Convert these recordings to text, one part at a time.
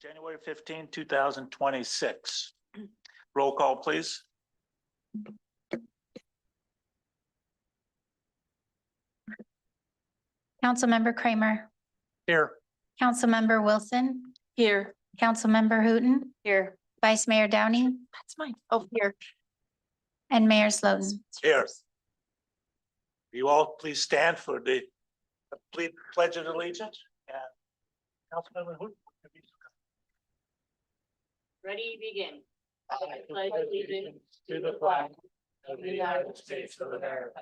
January 15, 2026. Roll call, please. Councilmember Kramer. Here. Councilmember Wilson. Here. Councilmember Hooton. Here. Vice Mayor Downey That's mine. Oh, here. and Mayor Slotin. Here. You all please stand for the pledge of allegiance. And Councilmember Hooton. Ready, begin. I pledge allegiance to the flag of the United States of America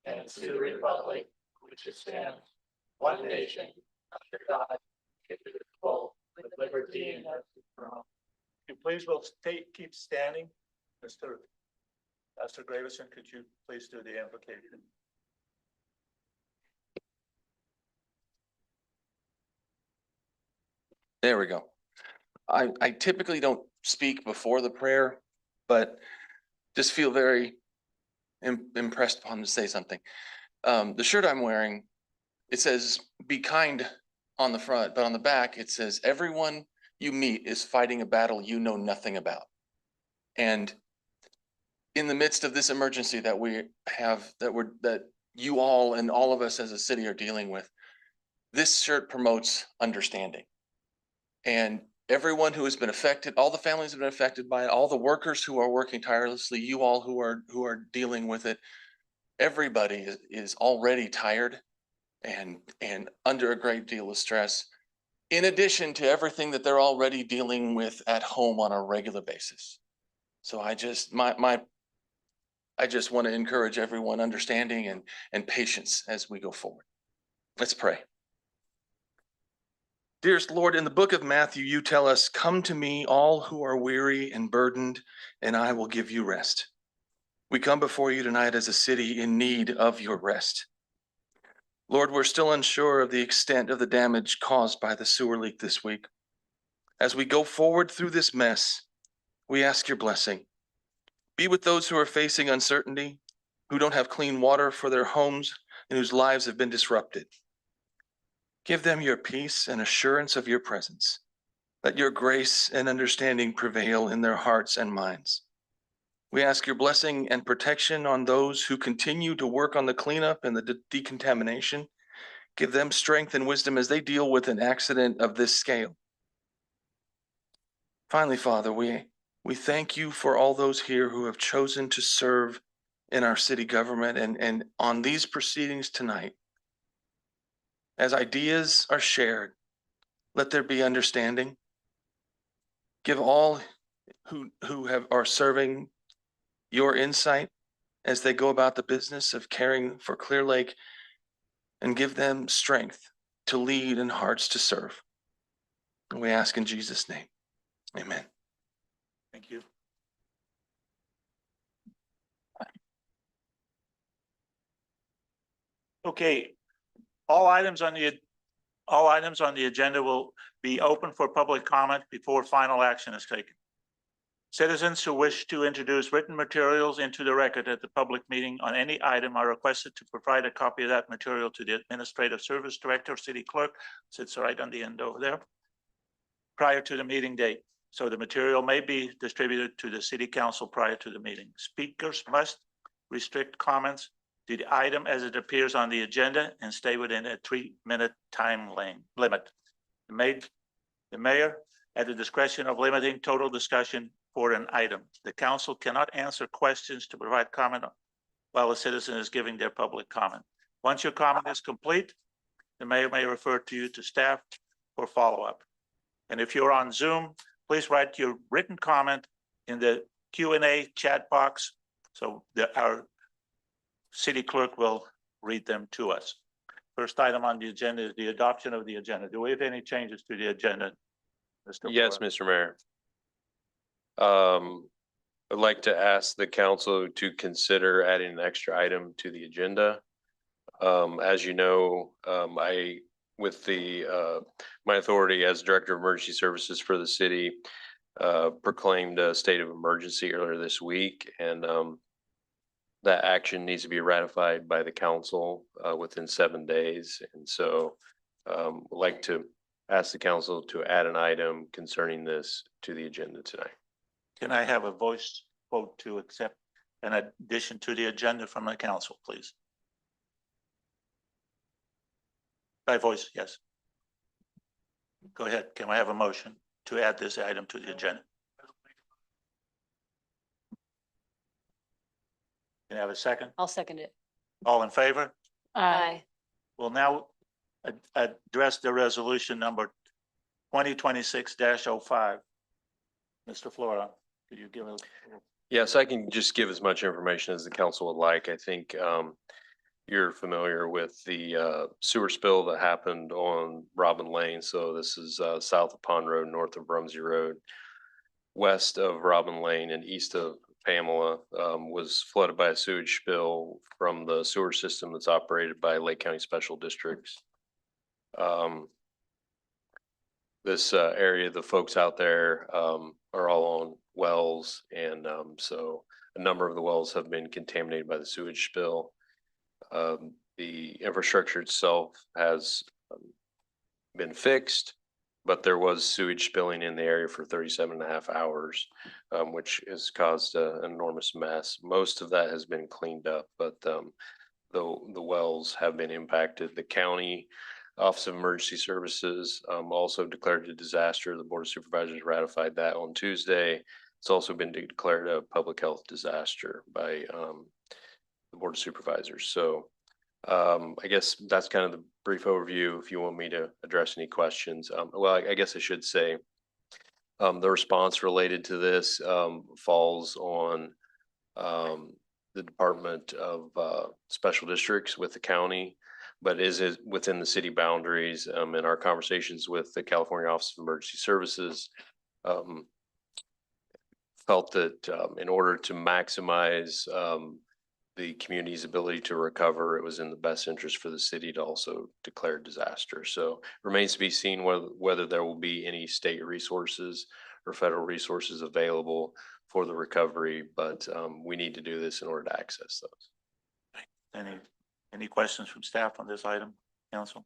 and to the republic which stands one nation under God, indivisible, with liberty and justice for all. You please will keep standing. Pastor Gravison, could you please do the invocation? There we go. I typically don't speak before the prayer, but just feel very impressed upon to say something. The shirt I'm wearing, it says "Be kind" on the front, but on the back it says "Everyone you meet is fighting a battle you know nothing about." And in the midst of this emergency that we have, that you all and all of us as a city are dealing with, this shirt promotes understanding. And everyone who has been affected, all the families have been affected by it, all the workers who are working tirelessly, you all who are dealing with it, everybody is already tired and under a great deal of stress, in addition to everything that they're already dealing with at home on a regular basis. So I just want to encourage everyone understanding and patience as we go forward. Let's pray. Dearest Lord, in the book of Matthew, you tell us, "Come to me, all who are weary and burdened, and I will give you rest." We come before you tonight as a city in need of your rest. Lord, we're still unsure of the extent of the damage caused by the sewer leak this week. As we go forward through this mess, we ask your blessing. Be with those who are facing uncertainty, who don't have clean water for their homes, and whose lives have been disrupted. Give them your peace and assurance of your presence. Let your grace and understanding prevail in their hearts and minds. We ask your blessing and protection on those who continue to work on the cleanup and the decontamination. Give them strength and wisdom as they deal with an accident of this scale. Finally, Father, we thank you for all those here who have chosen to serve in our city government and on these proceedings tonight. As ideas are shared, let there be understanding. Give all who are serving your insight as they go about the business of caring for Clearlake, and give them strength to lead and hearts to serve. And we ask in Jesus' name, amen. Thank you. Okay, all items on the agenda will be open for public comment before final action is taken. Citizens who wish to introduce written materials into the record at the public meeting on any item are requested to provide a copy of that material to the Administrative Service Director, City Clerk, sits right on the end over there, prior to the meeting date. So the material may be distributed to the City Council prior to the meeting. Speakers must restrict comments to the item as it appears on the agenda and stay within a 3-minute time limit. The mayor, at the discretion of limiting total discussion for an item. The council cannot answer questions to provide comment while a citizen is giving their public comment. Once your comment is complete, the mayor may refer to you to staff for follow-up. And if you're on Zoom, please write your written comment in the Q&A chat box so that our city clerk will read them to us. First item on the agenda is the adoption of the agenda. Do we have any changes to the agenda, Mr. Yes, Flora? Mr. Mayor. I'd like to ask the council to consider adding an extra item to the agenda. As you know, with my authority as Director of Emergency Services for the city, proclaimed a state of emergency earlier this week, and that action needs to be ratified by the council within 7 days. And so I'd like to ask the council to add an item concerning this to the agenda tonight. Can I have a voice vote to accept an addition to the agenda from the council, please? By voice, yes. Go ahead. Can I have a motion to add this item to the agenda? Can I have a second? I'll second it. All in favor? Aye. We'll now address the resolution number 2026-05. Mr. Flora, could you give us? Yes, I can just give as much information as the council would like. I think you're familiar with the sewer spill that happened on Robin Lane. So this is south of Pond Road, north of Rumsey Road, west of Robin Lane and east of Pamela, was flooded by a sewage spill from the sewer system that's operated by Lake County Special Districts. This area, the folks out there are all on wells, and so a number of the wells have been contaminated by the sewage spill. The infrastructure itself has been fixed, but there was sewage spilling in the area for 37.5 hours, which has caused an enormous mess. Most of that has been cleaned up, but the wells have been impacted. The county Office of Emergency Services also declared a disaster. The Board of Supervisors ratified that on Tuesday. It's also been declared a public health disaster by the Board of Supervisors. So I guess that's kind of the brief overview. If you want me to address any questions, well, I guess I should say the response related to this falls on the Department of Special Districts with the county, but is within the city boundaries. In our conversations with the California Office of Emergency Services, felt that in order to maximize the community's ability to recover, it was in the best interest for the city to also declare disaster. So remains to be seen whether there will be any state resources or federal resources available for the recovery, but we need to do this in order to access those. Any questions from staff on this item, council?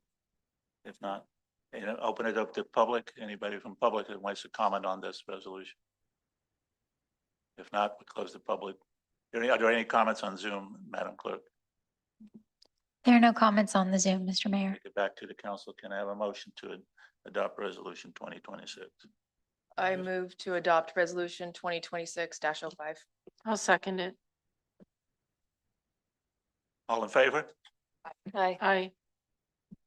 If not, open it up to public. Anybody from public that wants to comment on this resolution? If not, we close the public. Are there any comments on Zoom, Madam Clerk? There are no comments on the Zoom, Mr. Mayor. Take it back to the council. Can I have a motion to adopt resolution 2026? I move to adopt resolution 2026-05. I'll second it. All in favor? Aye. Aye.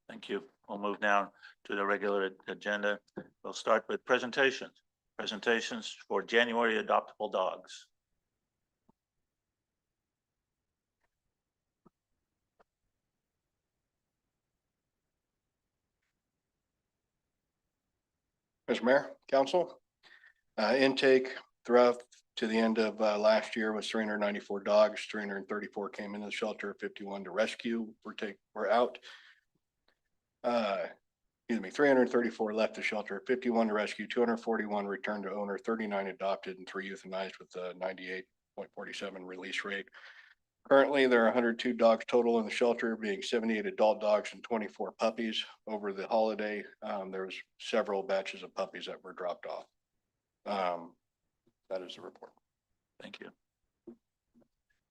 Thank you. We'll move now to the regular agenda. We'll start with presentations. Presentations for January adoptable dogs. Mr. Mayor, council, intake throughout to the end of last year was 394 dogs, 334 came into the shelter, 51 to rescue were out. 334 left the shelter, 51 to rescue, 241 returned to owner, 39 adopted, and 3 euthanized with a 98.47 release rate. Currently, there are 102 dogs total in the shelter, being 78 adult dogs and 24 puppies. Over the holiday, there was several batches of puppies that were dropped off. That is the report. Thank you.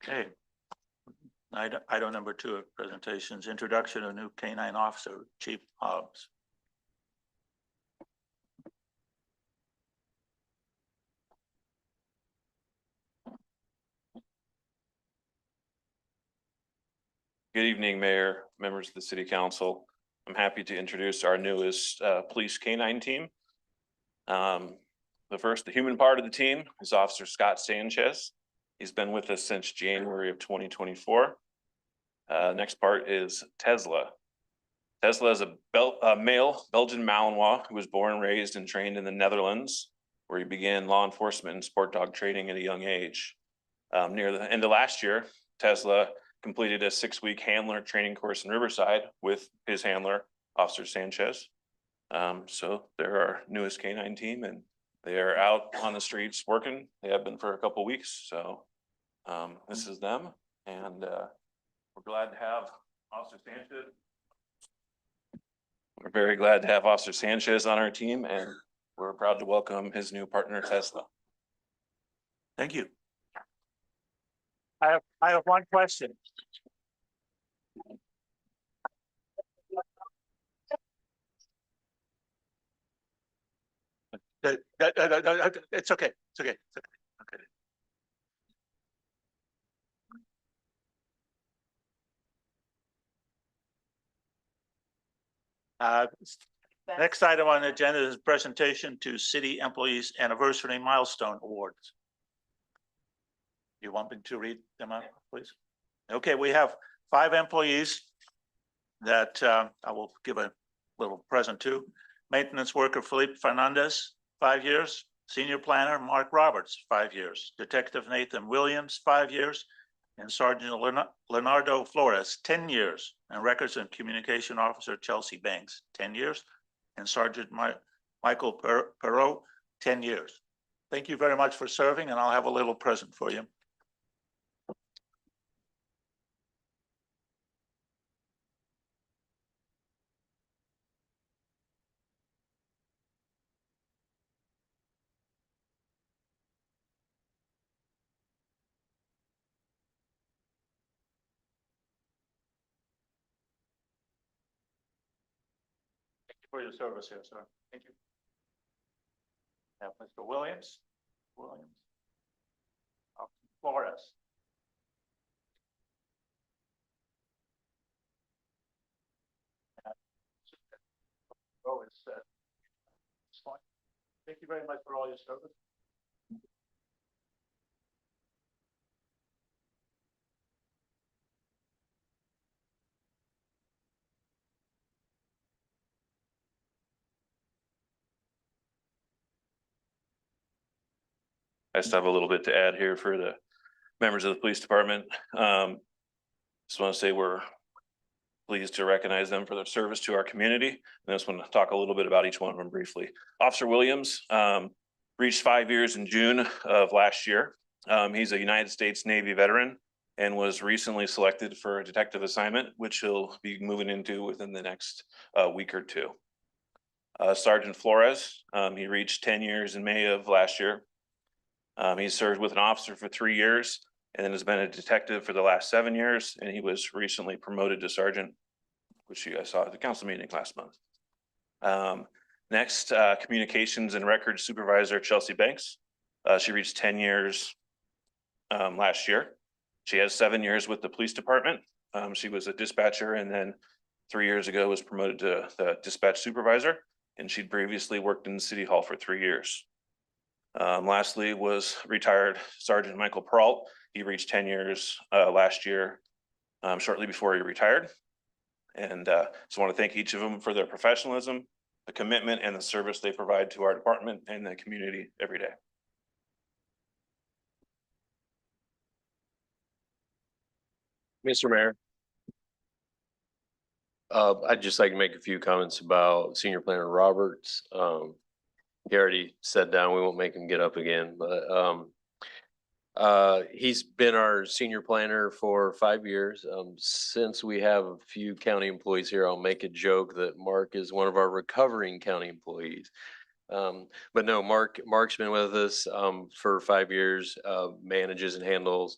Okay. Item number 2 of presentations, introduction of new canine officer, Chief Hobbs. Good evening, Mayor, members of the City Council. I'm happy to introduce our newest police canine team. The human part of the team is Officer Scott Sanchez. He's been with us since January of 2024. Next part is Tesla. Tesla is a male Belgian Malinois who was born, raised, and trained in the Netherlands, where he began law enforcement and sport dog training at a young age. Near the end of last year, Tesla completed a 6-week handler training course in Riverside with his handler, Officer Sanchez. So they're our newest canine team, and they are out on the streets working. They have been for a couple of weeks. So this is them, and we're glad to have Officer Sanchez. We're very glad to have Officer Sanchez on our team, and we're proud to welcome his new partner, Tesla. Thank you. I have one question. It's okay, it's okay, it's okay, okay. Next item on the agenda is presentation to city employees anniversary milestone awards. You want me to read them out, please? Okay, we have 5 employees that I will give a little present to. Maintenance worker Felipe Fernandez, 5 years. Senior planner Mark Roberts, 5 years. Detective Nathan Williams, 5 years. And Sergeant Leonardo Flores, 10 years. And Records and Communication Officer Chelsea Banks, 10 years. And Sergeant Michael Perot, 10 years. Thank you very much for serving, and I'll have a little present for you. Thank you for your service here, sir. Thank you. Now, Mr. Williams. Flores. Oh, it's fine. Thank you very much for all your service. I just have a little bit to add here for the members of the police department. Just want to say we're pleased to recognize them for their service to our community. And I just want to talk a little bit about each one of them briefly. Officer Williams reached 5 years in June of last year. He's a United States Navy veteran and was recently selected for a detective assignment, which he'll be moving into within the next week or two. Sergeant Flores, he reached 10 years in May of last year. He served with an officer for 3 years and then has been a detective for the last 7 years. And he was recently promoted to sergeant, which you guys saw at the council meeting last month. Next, communications and records supervisor, Chelsea Banks. She reached 10 years last year. She has 7 years with the police department. She was a dispatcher and then 3 years ago was promoted to the dispatch supervisor. And she'd previously worked in City Hall for 3 years. Lastly was retired Sergeant Michael Peralt. He reached 10 years last year, shortly before he retired. And just want to thank each of them for their professionalism, the commitment, and the service they provide to our department and the community every day. Mr. Mayor. I'd just like to make a few comments about Senior Planner Roberts. He already sat down, we won't make him get up again, but he's been our senior planner for 5 years. Since we have a few county employees here, I'll make a joke that Mark is one of our recovering county employees. But no, Mark's been with us for 5 years, manages and handles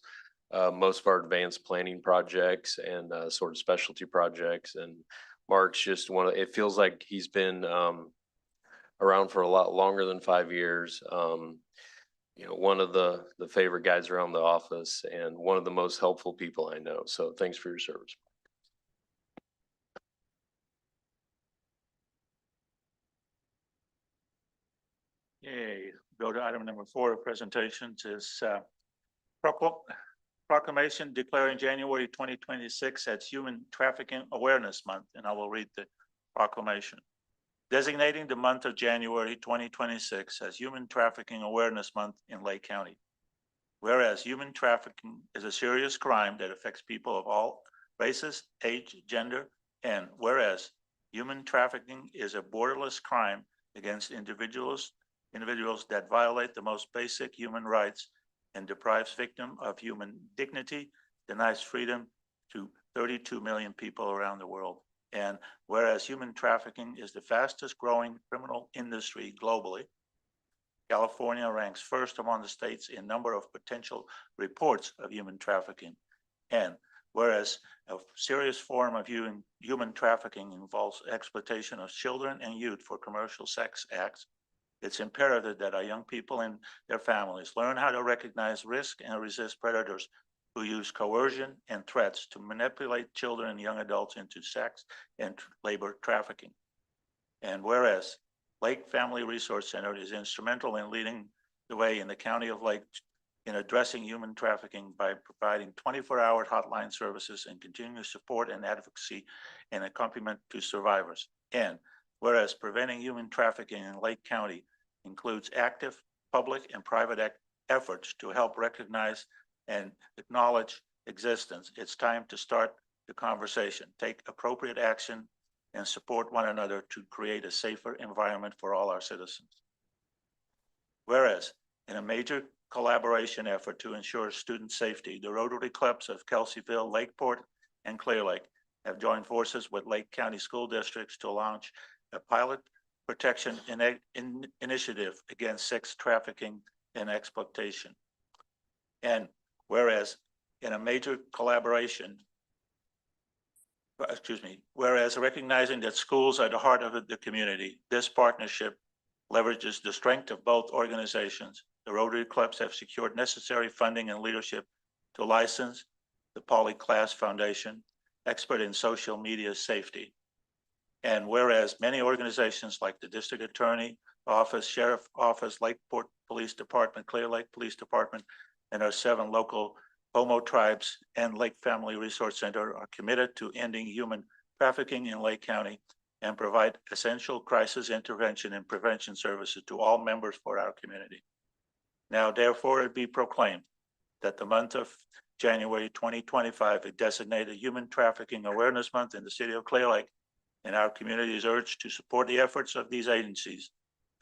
most of our advanced planning projects and sort of specialty projects. And Mark's just it feels like he's been around for a lot longer than 5 years. You know, one of the favorite guys around the office and one of the most helpful people I know. So thanks for your service. Yay. Go to item number 4 of presentations is proclamation declaring January 2026 as Human Trafficking Awareness Month, and I will read the proclamation. Designating the month of January 2026 as Human Trafficking Awareness Month in Lake County. Whereas human trafficking is a serious crime that affects people of all races, age, gender, and whereas human trafficking is a borderless crime against individuals that violate the most basic human rights and deprives victim of human dignity, denies freedom to 32 million people around the world. And whereas human trafficking is the fastest growing criminal industry globally, California ranks first among the states in number of potential reports of human trafficking. And whereas a serious form of human trafficking involves exploitation of children and youth for commercial sex acts, it's imperative that our young people and their families learn how to recognize risk and resist predators who use coercion and threats to manipulate children and young adults into sex and labor trafficking. And whereas Lake Family Resource Center is instrumental in leading the way in the county of Lake in addressing human trafficking by providing 24-hour hotline services and continuing support and advocacy and accompaniment to survivors. And whereas preventing human trafficking in Lake County includes active public and private efforts to help recognize and acknowledge existence, it's time to start the conversation, take appropriate action, and support one another to create a safer environment for all our citizens. Whereas, in a major collaboration effort to ensure student safety, the Rotary Clubs of Kelseyville, Lakeport, and Clearlake have joined forces with Lake County School Districts to launch a pilot protection initiative against sex trafficking and exploitation. And whereas, in a major collaboration, whereas recognizing that schools are the heart of the community, this partnership leverages the strength of both organizations. The Rotary Clubs have secured necessary funding and leadership to license the Poly Class Foundation, expert in social media safety. And whereas many organizations like the District Attorney Office, Sheriff Office, Lakeport Police Department, Clear Lake Police Department, and our 7 local Homo tribes and Lake Family Resource Center are committed to ending human trafficking in Lake County and provide essential crisis intervention and prevention services to all members for our community. Now, therefore, it be proclaimed that the month of January 2025 is designated Human Trafficking Awareness Month in the city of Clear Lake, and our community is urged to support the efforts of these agencies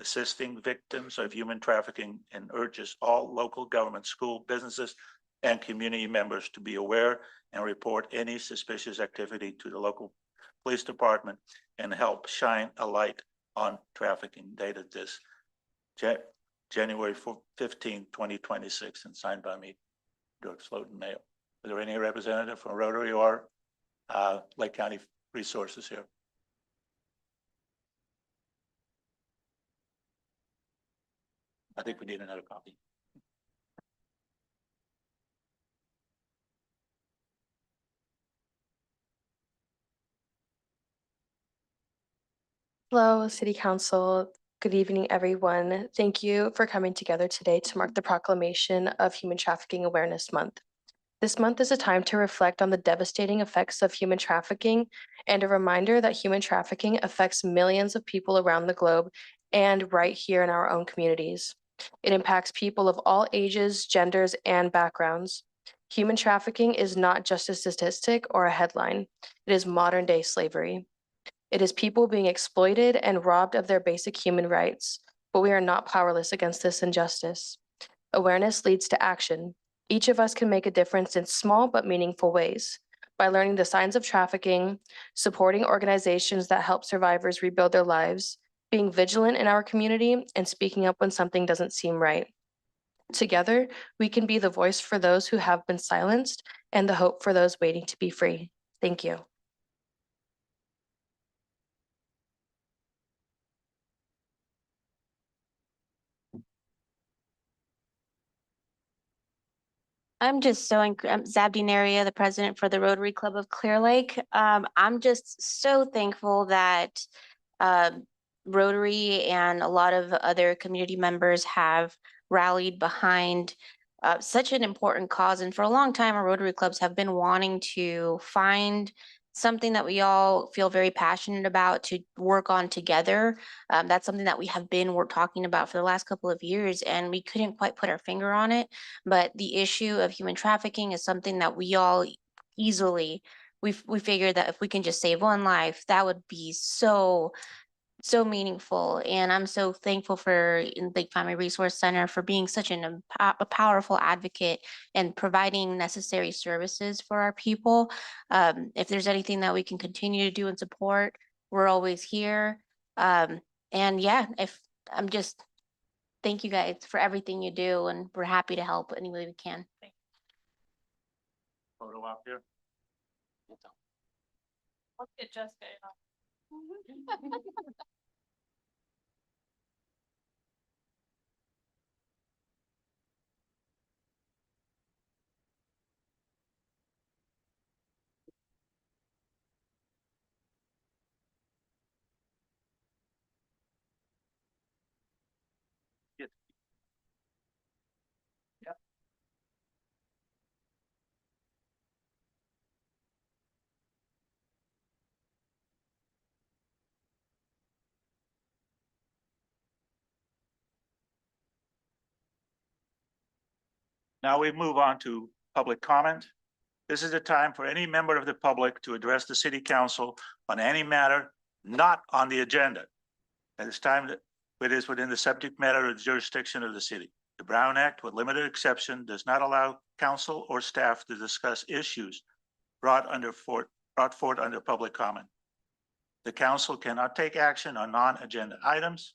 assisting victims of human trafficking, and urges all local government, school, businesses, and community members to be aware and report any suspicious activity to the local police department and help shine a light on trafficking. Dated this January 15, 2026, and signed by me, George Slotin Mayo. Are there any representative from Rotary or Lake County Resources here? I think we need another copy. Hello, City Council. Good evening, everyone. Thank you for coming together today to mark the proclamation of Human Trafficking Awareness Month. This month is a time to reflect on the devastating effects of human trafficking and a reminder that human trafficking affects millions of people around the globe and right here in our own communities. It impacts people of all ages, genders, and backgrounds. Human trafficking is not just a statistic or a headline. It is modern-day slavery. It is people being exploited and robbed of their basic human rights, but we are not powerless against this injustice. Awareness leads to action. Each of us can make a difference in small but meaningful ways by learning the signs of trafficking, supporting organizations that help survivors rebuild their lives, being vigilant in our community, and speaking up when something doesn't seem right. Together, we can be the voice for those who have been silenced and the hope for those waiting to be free. Thank you. I'm just so, I'm Zabdi Naria, the president for the Rotary Club of Clear Lake. I'm just so thankful that Rotary and a lot of other community members have rallied behind such an important cause. And for a long time, our Rotary clubs have been wanting to find something that we all feel very passionate about to work on together. That's something that we have been talking about for the last couple of years, and we couldn't quite put our finger on it. But the issue of human trafficking is something that we all easily, we figured that if we can just save one life, that would be so so meaningful. And I'm so thankful for Lake Family Resource Center for being such a powerful advocate and providing necessary services for our people. If there's anything that we can continue to do and support, we're always here. And yeah, if I'm just, thank you guys for everything you do, and we're happy to help any way we can. Photo up here. Now we move on to public comment. This is the time for any member of the public to address the city council on any matter not on the agenda. At this time, that it is within the subject matter of jurisdiction of the city. The Brown Act, with limited exception, does not allow council or staff to discuss issues brought forth under public comment. The council cannot take action on non-agenda items.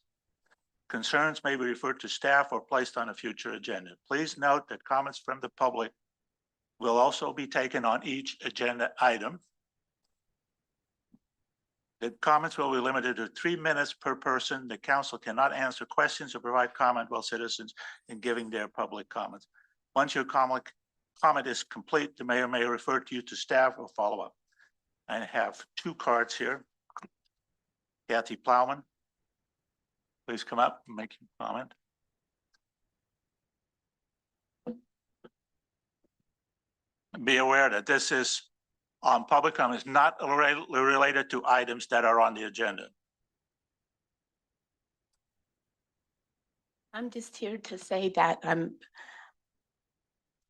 Concerns may be referred to staff or placed on a future agenda. Please note that comments from the public will also be taken on each agenda item. The comments will be limited to 3 minutes per person. The council cannot answer questions or provide comment while citizens in giving their public comments. Once your comment is complete, the mayor may refer to you to staff or follow up. I have 2 cards here. Kathy Plowman, please come up and make your comment. Be aware that this is on public comment, is not related to items that are on the agenda. I'm just here to say that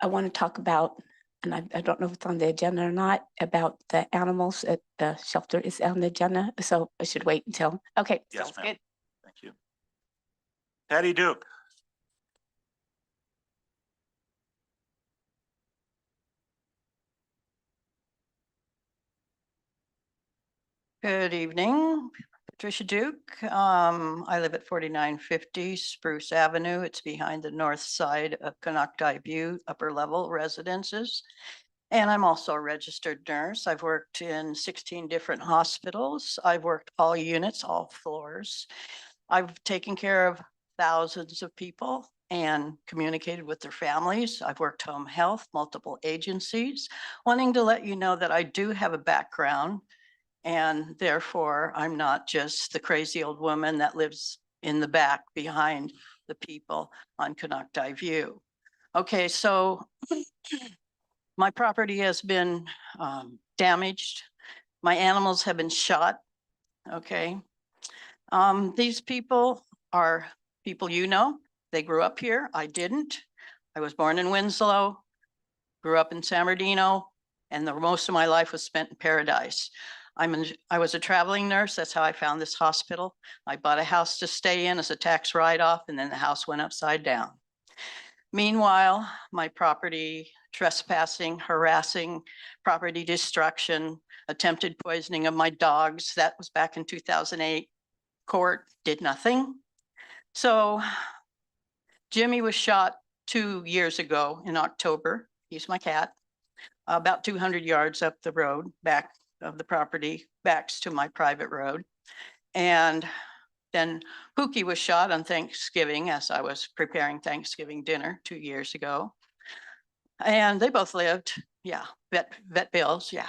I want to talk about, and I don't know if it's on the agenda or not, about the animals at the shelter is on the agenda, so I should wait until, okay. Yes, sounds ma'am. good. Thank you. Patty Duke. Good evening, Patricia Duke. I live at 4950 Spruce Avenue. It's behind the north side of Canocti View upper level residences. And I'm also a registered nurse. I've worked in 16 different hospitals. I've worked all units, all floors. I've taken care of thousands of people and communicated with their families. I've worked home health, multiple agencies, wanting to let you know that I do have a background. And therefore, I'm not just the crazy old woman that lives in the back behind the people on Canocti View. Okay, so my property has been damaged. My animals have been shot. Okay. These people are people you know. They grew up here. I didn't. I was born in Winslow, grew up in San Bernardino, and most of my life was spent in Paradise. I was a traveling nurse. That's how I found this hospital. I bought a house to stay in as a tax write-off, and then the house went upside down. Meanwhile, my property trespassing, harassing, property destruction, attempted poisoning of my dogs, that was back in 2008. Court did nothing. So Jimmy was shot 2 years ago in October. He's my cat. About 200 yards up the road, back of the property, backs to my private road. And then Pookie was shot on Thanksgiving as I was preparing Thanksgiving dinner 2 years ago. And they both lived, yeah, vet bills, yeah.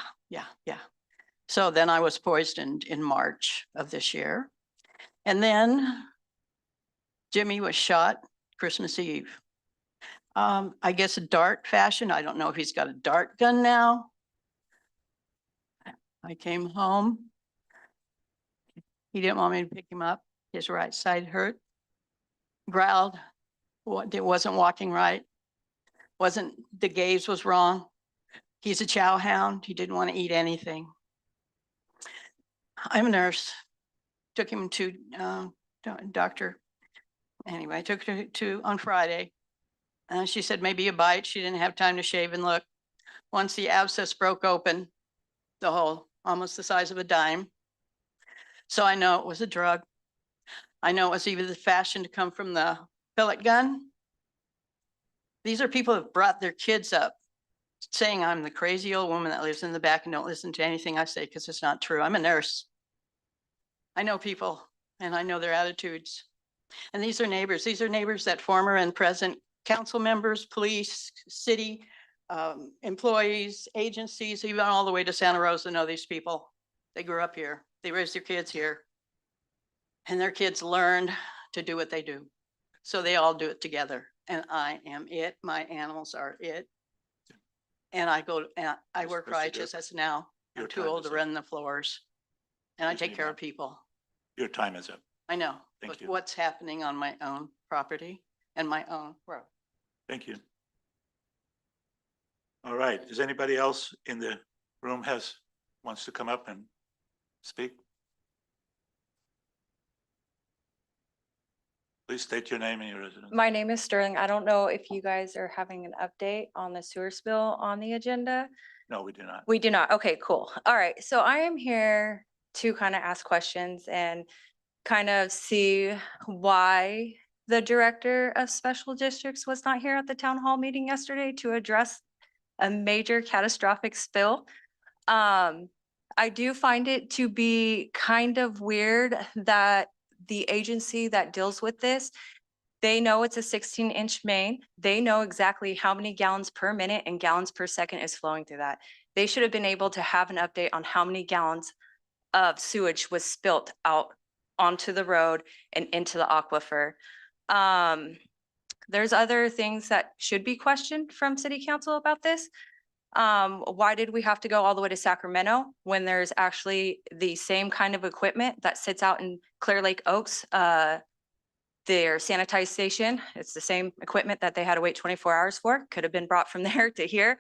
So then I was poisoned in March of this year. And then Jimmy was shot Christmas Eve. I guess a dart fashion. I don't know if he's got a dart gun now. I came home. He didn't want me to pick him up. His right side hurt. Growled. It wasn't walking right. The gaze was wrong. He's a chow hound. He didn't want to eat anything. I'm a nurse. took him to, doctor. Anyway, I took her to on Friday. She said maybe a bite. She didn't have time to shave and look. Once the abscess broke open, the hole, almost the size of a dime. So I know it was a drug. I know it was either the fashion to come from the pellet gun. These are people who have brought their kids up saying I'm the crazy old woman that lives in the back and don't listen to anything I say because it's not true. I'm a nurse. I know people and I know their attitudes. And these are neighbors. These are neighbors that former and present council members, police, city, employees, agencies, even all the way to Santa Rosa know these people. They grew up here. They raised their kids here. And their kids learned to do what they do. So they all do it together. And I am it. My animals are it. And I go, and I Ms. work for Christie, IHSS now. your I'm too time old is to up. run the floors. And I Excuse take me, care ma'am. of people. Your time is up. I know, Thank but you. what's happening on my own property and my own road. Thank you. All right, is anybody else in the room wants to come up and speak? Please state your name and your residence. My name is Sterling. I don't know if you guys are having an update on the sewer spill on the agenda. No, we do not. We do not. Okay, cool. All right. So I am here to kind of ask questions and kind of see why the director of special districts was not here at the town hall meeting yesterday to address a major catastrophic spill. I do find it to be kind of weird that the agency that deals with this, they know it's a 16-inch main. They know exactly how many gallons per minute and gallons per second is flowing through that. They should have been able to have an update on how many gallons of sewage was spilt out onto the road and into the aquifer. There's other things that should be questioned from city council about this. Why did we have to go all the way to Sacramento when there's actually the same kind of equipment that sits out in Clearlake Oaks? Their sanitized station, it's the same equipment that they had to wait 24 hours for, could have been brought from there to here.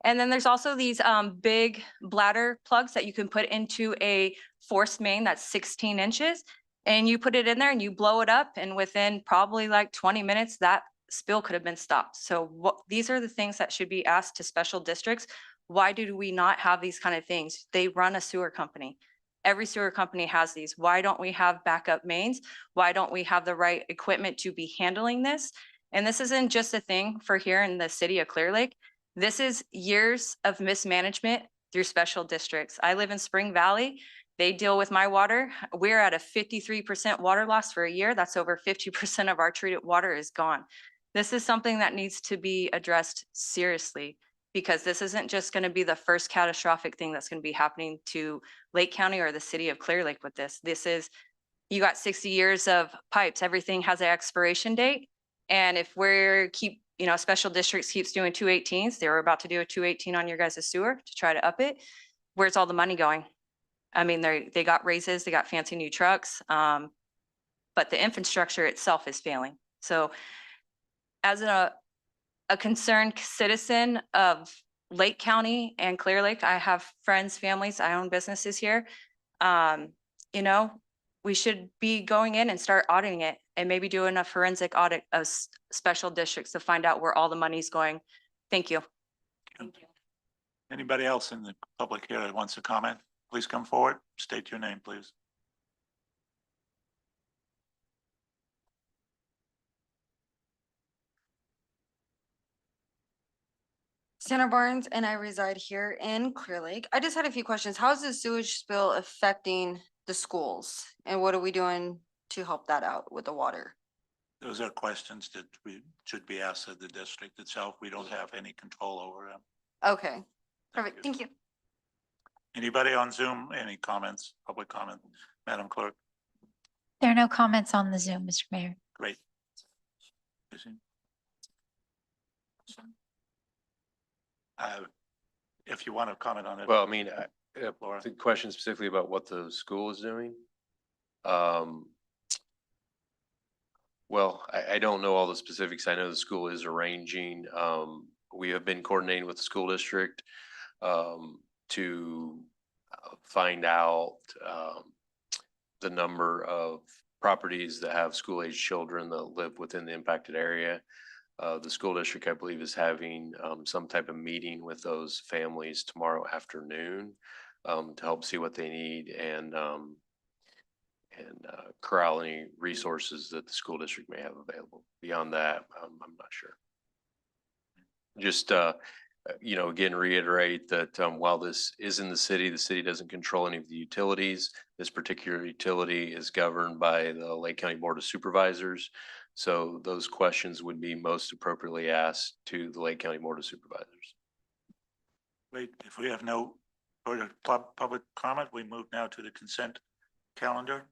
And then there's also these big bladder plugs that you can put into a forced main that's 16 inches. And you put it in there and you blow it up, and within probably like 20 minutes, that spill could have been stopped. So these are the things that should be asked to special districts. Why do we not have these kind of things? They run a sewer company. Every sewer company has these. Why don't we have backup mains? Why don't we have the right equipment to be handling this? And this isn't just a thing for here in the city of Clearlake. This is years of mismanagement through special districts. I live in Spring Valley. They deal with my water. We're at a 53% water loss for a year. That's over 50% of our treated water is gone. This is something that needs to be addressed seriously, because this isn't just going to be the first catastrophic thing that's going to be happening to Lake County or the city of Clearlake with this. This is, you got 60 years of pipes. Everything has an expiration date. And if we're special districts keeps doing 218s, they were about to do a 218 on your guys' sewer to try to up it. Where's all the money going? I mean, they got raises, they got fancy new trucks, but the infrastructure itself is failing. So as a concerned citizen of Lake County and Clearlake, I have friends, families, I own businesses here. We should be going in and start auditing it and maybe doing a forensic audit of special districts to find out where all the money's going. Thank you. Thank you. Anybody else in the public here that wants to comment? Please come forward. State your name, please. Sandra Barnes, and I reside here in Clear Lake. I just had a few questions. How is the sewage spill affecting the schools? And what are we doing to help that out with the water? Those are questions that we should be asked of the district itself. We don't have any control over them. Okay, perfect. Thank you. Anybody on Zoom, any comments, public comment? Madam Clerk, There are no comments on the Zoom, Mr. Mayor. great. If you want to comment on it. Well, I mean, Laura. the question specifically about what the school is doing. Well, I don't know all the specifics. I know the school is arranging. We have been coordinating with the school district to find out the number of properties that have school-age children that live within the impacted area. The school district, I believe, is having some type of meeting with those families tomorrow afternoon to help see what they need and corral any resources that the school district may have available. Beyond that, I'm not sure. Just, again, reiterate that while this is in the city doesn't control any of the utilities. This particular utility is governed by the Lake County Board of Supervisors. So those questions would be most appropriately asked to the Lake County Board of Supervisors. Wait, if we have no further public comment, we move now to the consent calendar.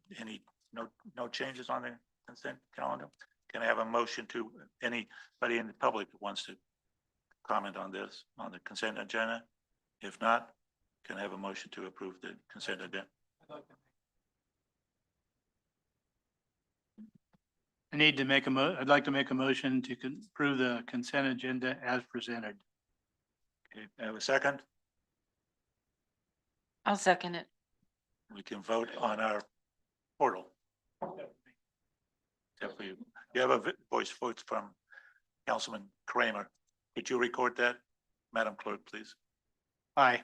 No changes on the consent calendar? Can I have a motion to anybody in the public that wants to comment on this, on the consent agenda? If not, can I have a motion to approve the consent agenda? I'd like to make a motion to approve the consent agenda as presented. Okay, I have a second. I'll second it. We can vote on our portal. Except for you. You have a voice vote from Councilman Kramer. Would you record that, Madam Clerk, please? Aye.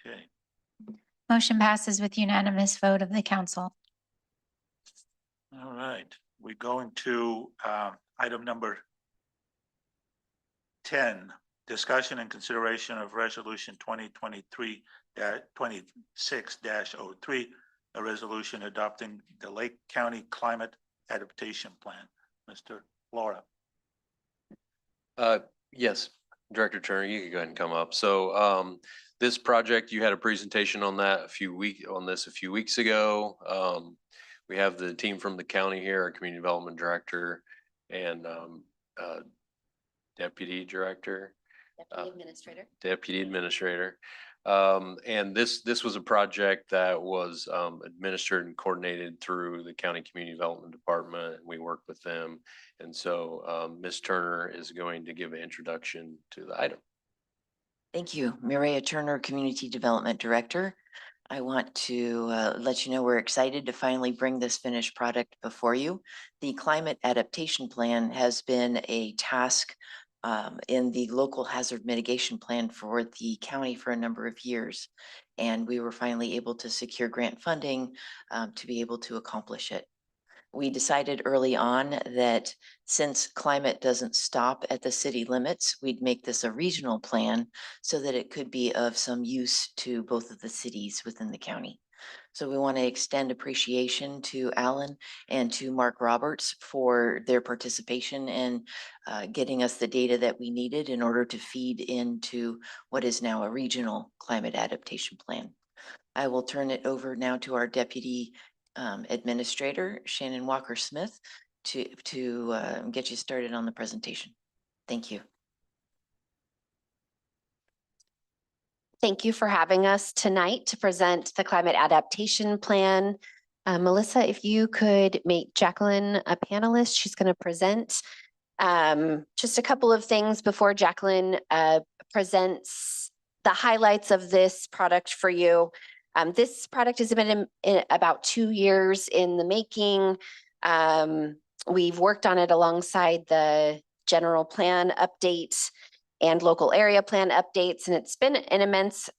Okay. Motion passes with unanimous vote of the council. All right, we go into item number 10, discussion and consideration of resolution 2023-26-03, a resolution adopting the Lake County Climate Adaptation Plan. Mr. Laura. Yes, Director Turner, you can go ahead and come up. So this project, you had a presentation on that a few weeks ago. We have the team from the county here, our community development director and deputy director. Deputy administrator. And this was a project that was administered and coordinated through the county community development department. We worked with them. And so Ms. Turner is going to give an introduction to the item. Thank you. Mireya Turner, Community Development Director. I want to let you know we're excited to finally bring this finished product before you. The Climate Adaptation Plan has been a task in the local hazard mitigation plan for the county for a number of years. And we were finally able to secure grant funding to be able to accomplish it. We decided early on that since climate doesn't stop at the city limits, we'd make this a regional plan so that it could be of some use to both of the cities within the county. So we want to extend appreciation to Alan and to Mark Roberts for their participation in getting us the data that we needed in order to feed into what is now a regional climate adaptation plan. I will turn it over now to our Deputy Administrator, Shannon Walker-Smith, to get you started on the presentation. Thank you. Thank you for having us tonight to present the Climate Adaptation Plan. Melissa, if you could make Jacqueline a panelist, she's going to present. Just a couple of things before Jacqueline presents the highlights of this product for you. This product has been in about 2 years in the making. We've worked on it alongside the general plan updates and local area plan updates, and it's been an immense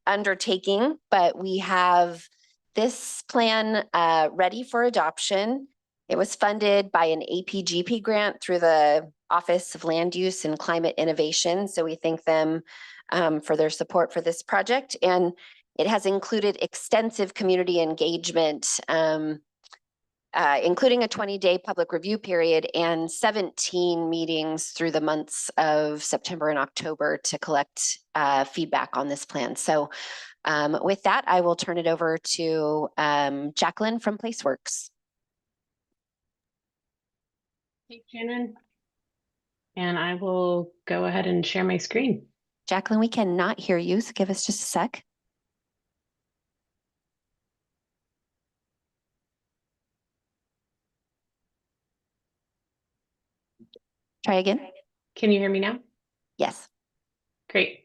undertaking, but we have this plan ready for adoption. It was funded by an APGP grant through the Office of Land Use and Climate Innovation, so we thank them for their support for this project. And it has included extensive community engagement, including a 20-day public review period and 17 meetings through the months of September and October to collect feedback on this plan. So with that, I will turn it over to Jacqueline from PlaceWorks. Hey, Shannon. And I will go ahead and share my screen. Jacqueline, we cannot hear you, so give us just a sec. Try again. Can you hear me now? Yes. Great.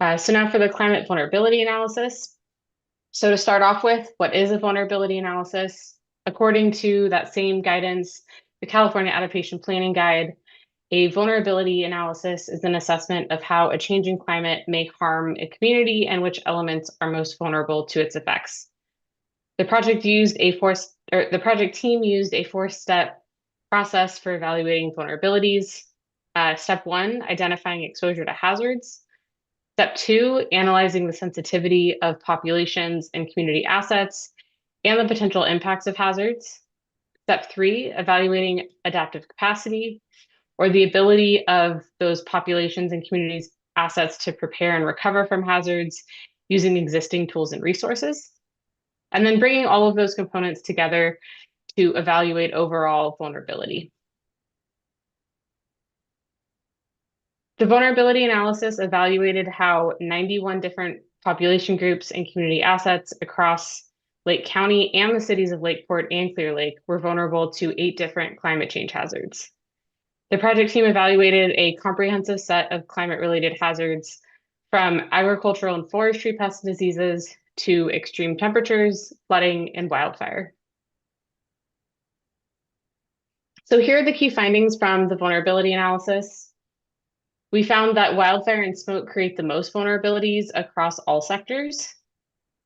So now for the climate vulnerability analysis. So to start off with, what is a vulnerability analysis? According to that same guidance, the California Adaptation Planning Guide, a vulnerability analysis is an assessment of how a changing climate may harm a community and which elements are most vulnerable to its effects. The project team used a four-step process for evaluating vulnerabilities. Step 1, identifying exposure to hazards. Step 2, analyzing the sensitivity of populations and community assets and the potential impacts of hazards. Step 3, evaluating adaptive capacity, or the ability of those populations and communities' assets to prepare and recover from hazards using existing tools and resources. And then bringing all of those components together to evaluate overall vulnerability. The vulnerability analysis evaluated how 91 different population groups and community assets across Lake County and the cities of Lakeport and Clear Lake were vulnerable to 8 different climate change hazards. The project team evaluated a comprehensive set of climate-related hazards from agricultural and forestry pest diseases to extreme temperatures, flooding, and wildfire. So here are the key findings from the vulnerability analysis. We found that wildfire and smoke create the most vulnerabilities across all sectors.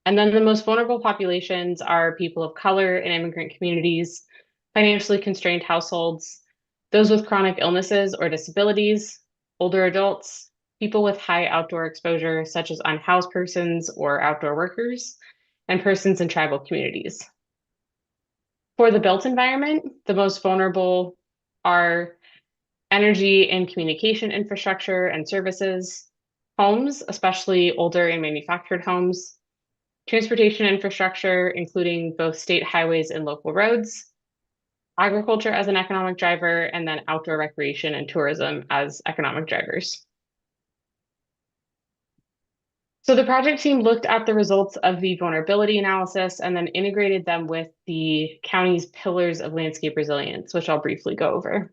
And then the most vulnerable populations are people of color and immigrant communities, financially constrained households, those with chronic illnesses or disabilities, older adults, people with high outdoor exposure, such as unhoused persons or outdoor workers, and persons in tribal communities. For the built environment, the most vulnerable are energy and communication infrastructure and services, homes, especially older and manufactured homes, transportation infrastructure, including both state highways and local roads, agriculture as an economic driver, and then outdoor recreation and tourism as economic drivers. So the project team looked at the results of the vulnerability analysis and then integrated them with the county's pillars of landscape resilience, which I'll briefly go over.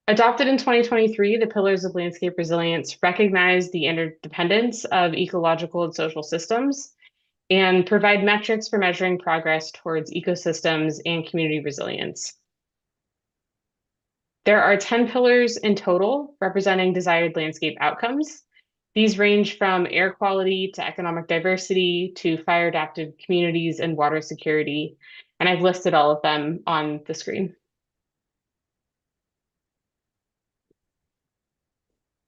Adopted in 2023, the Pillars of Landscape Resilience recognize the interdependence of ecological and social systems and provide metrics for measuring progress towards ecosystems and community resilience. There are 10 pillars in total representing desired landscape outcomes. These range from air quality to economic diversity to fire adaptive communities and water security. And I've listed all of them on the screen.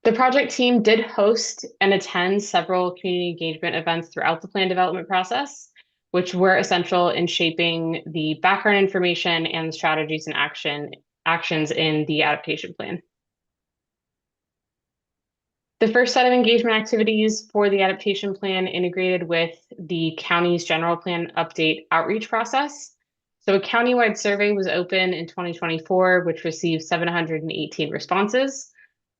The project team did host and attend several community engagement events throughout the plan development process, which were essential in shaping the background information and the strategies and actions in the adaptation plan. The first set of engagement activities for the adaptation plan integrated with the county's general plan update outreach process. So a countywide survey was open in 2024, which received 718 responses.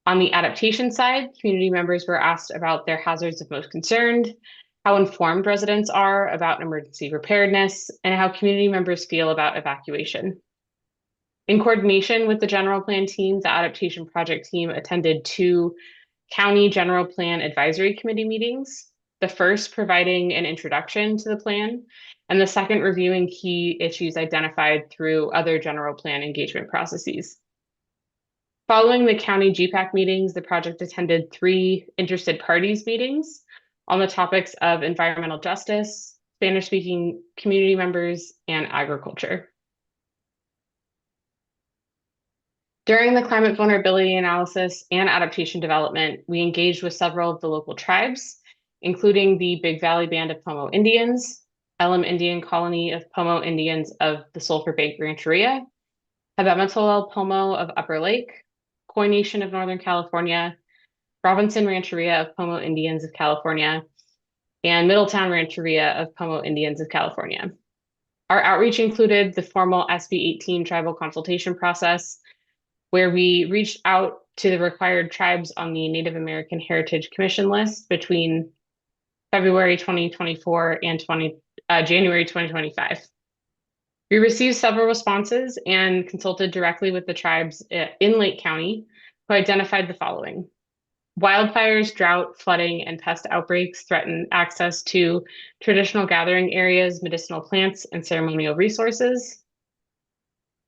On the adaptation side, community members were asked about their hazards of most concern, how informed residents are about emergency preparedness, and how community members feel about evacuation. In coordination with the general plan team, the adaptation project team attended 2 county general plan advisory committee meetings, the first providing an introduction to the plan, and the second reviewing key issues identified through other general plan engagement processes. Following the county GPAC meetings, the project attended 3 interested parties meetings on the topics of environmental justice, Spanish-speaking community members, and agriculture. During the climate vulnerability analysis and adaptation development, we engaged with several of the local tribes, including the Big Valley Band of Pomo Indians, Elam Indian Colony of Pomo Indians of the Sulphur Bank Rancheria, Habematolel Pomo of Upper Lake, Koi Nation of Northern California, Robinson Rancheria of Pomo Indians of California, and Middletown Rancheria of Pomo Indians of California. Our outreach included the formal SB 18 tribal consultation process, where we reached out to the required tribes on the Native American Heritage Commission list between February 2024 and January 2025. We received several responses and consulted directly with the tribes in Lake County, who identified the following. Wildfires, drought, flooding, and pest outbreaks threaten access to traditional gathering areas, medicinal plants, and ceremonial resources.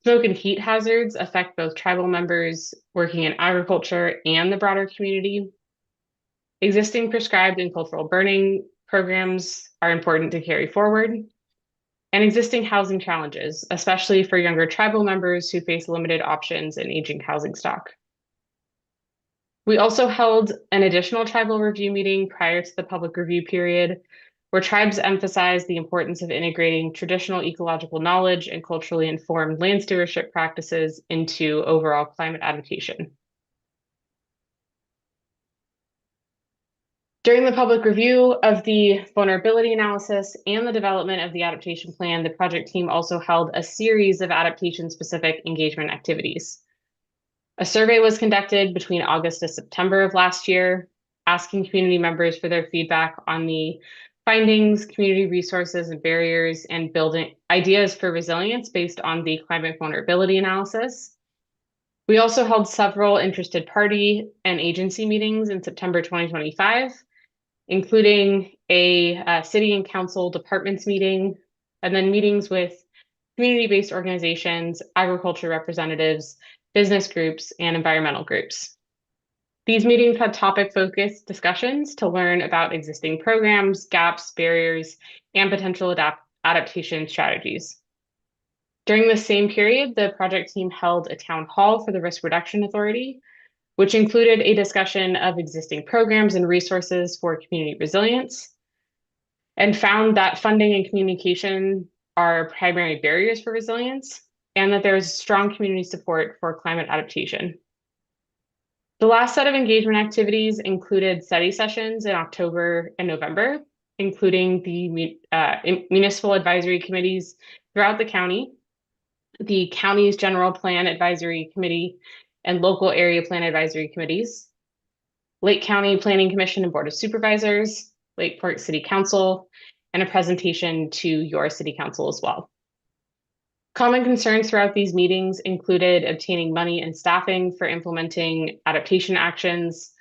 Smoke and heat hazards affect both tribal members working in agriculture and the broader community. Existing prescribed and cultural burning programs are important to carry forward. And existing housing challenges, especially for younger tribal members who face limited options in aging housing stock. We also held an additional tribal review meeting prior to the public review period, where tribes emphasized the importance of integrating traditional ecological knowledge and culturally informed land stewardship practices into overall climate adaptation. During the public review of the vulnerability analysis and the development of the adaptation plan, the project team also held a series of adaptation-specific engagement activities. A survey was conducted between August and September of last year, asking community members for their feedback on the findings, community resources and barriers, and building ideas for resilience based on the climate vulnerability analysis. We also held several interested party and agency meetings in September 2025, including a city and council departments meeting, and then meetings with community-based organizations, agriculture representatives, business groups, and environmental groups. These meetings had topic-focused discussions to learn about existing programs, gaps, barriers, and potential adaptation strategies. During the same period, the project team held a town hall for the Risk Reduction Authority, which included a discussion of existing programs and resources for community resilience, and found that funding and communication are primary barriers for resilience, and that there is strong community support for climate adaptation. The last set of engagement activities included study sessions in October and November, including the municipal advisory committees throughout the county, the county's general plan advisory committee, and local area plan advisory committees, Lake County Planning Commission and Board of Supervisors, Lakeport City Council, and a presentation to your city council as well. Common concerns throughout these meetings included obtaining money and staffing for implementing adaptation actions,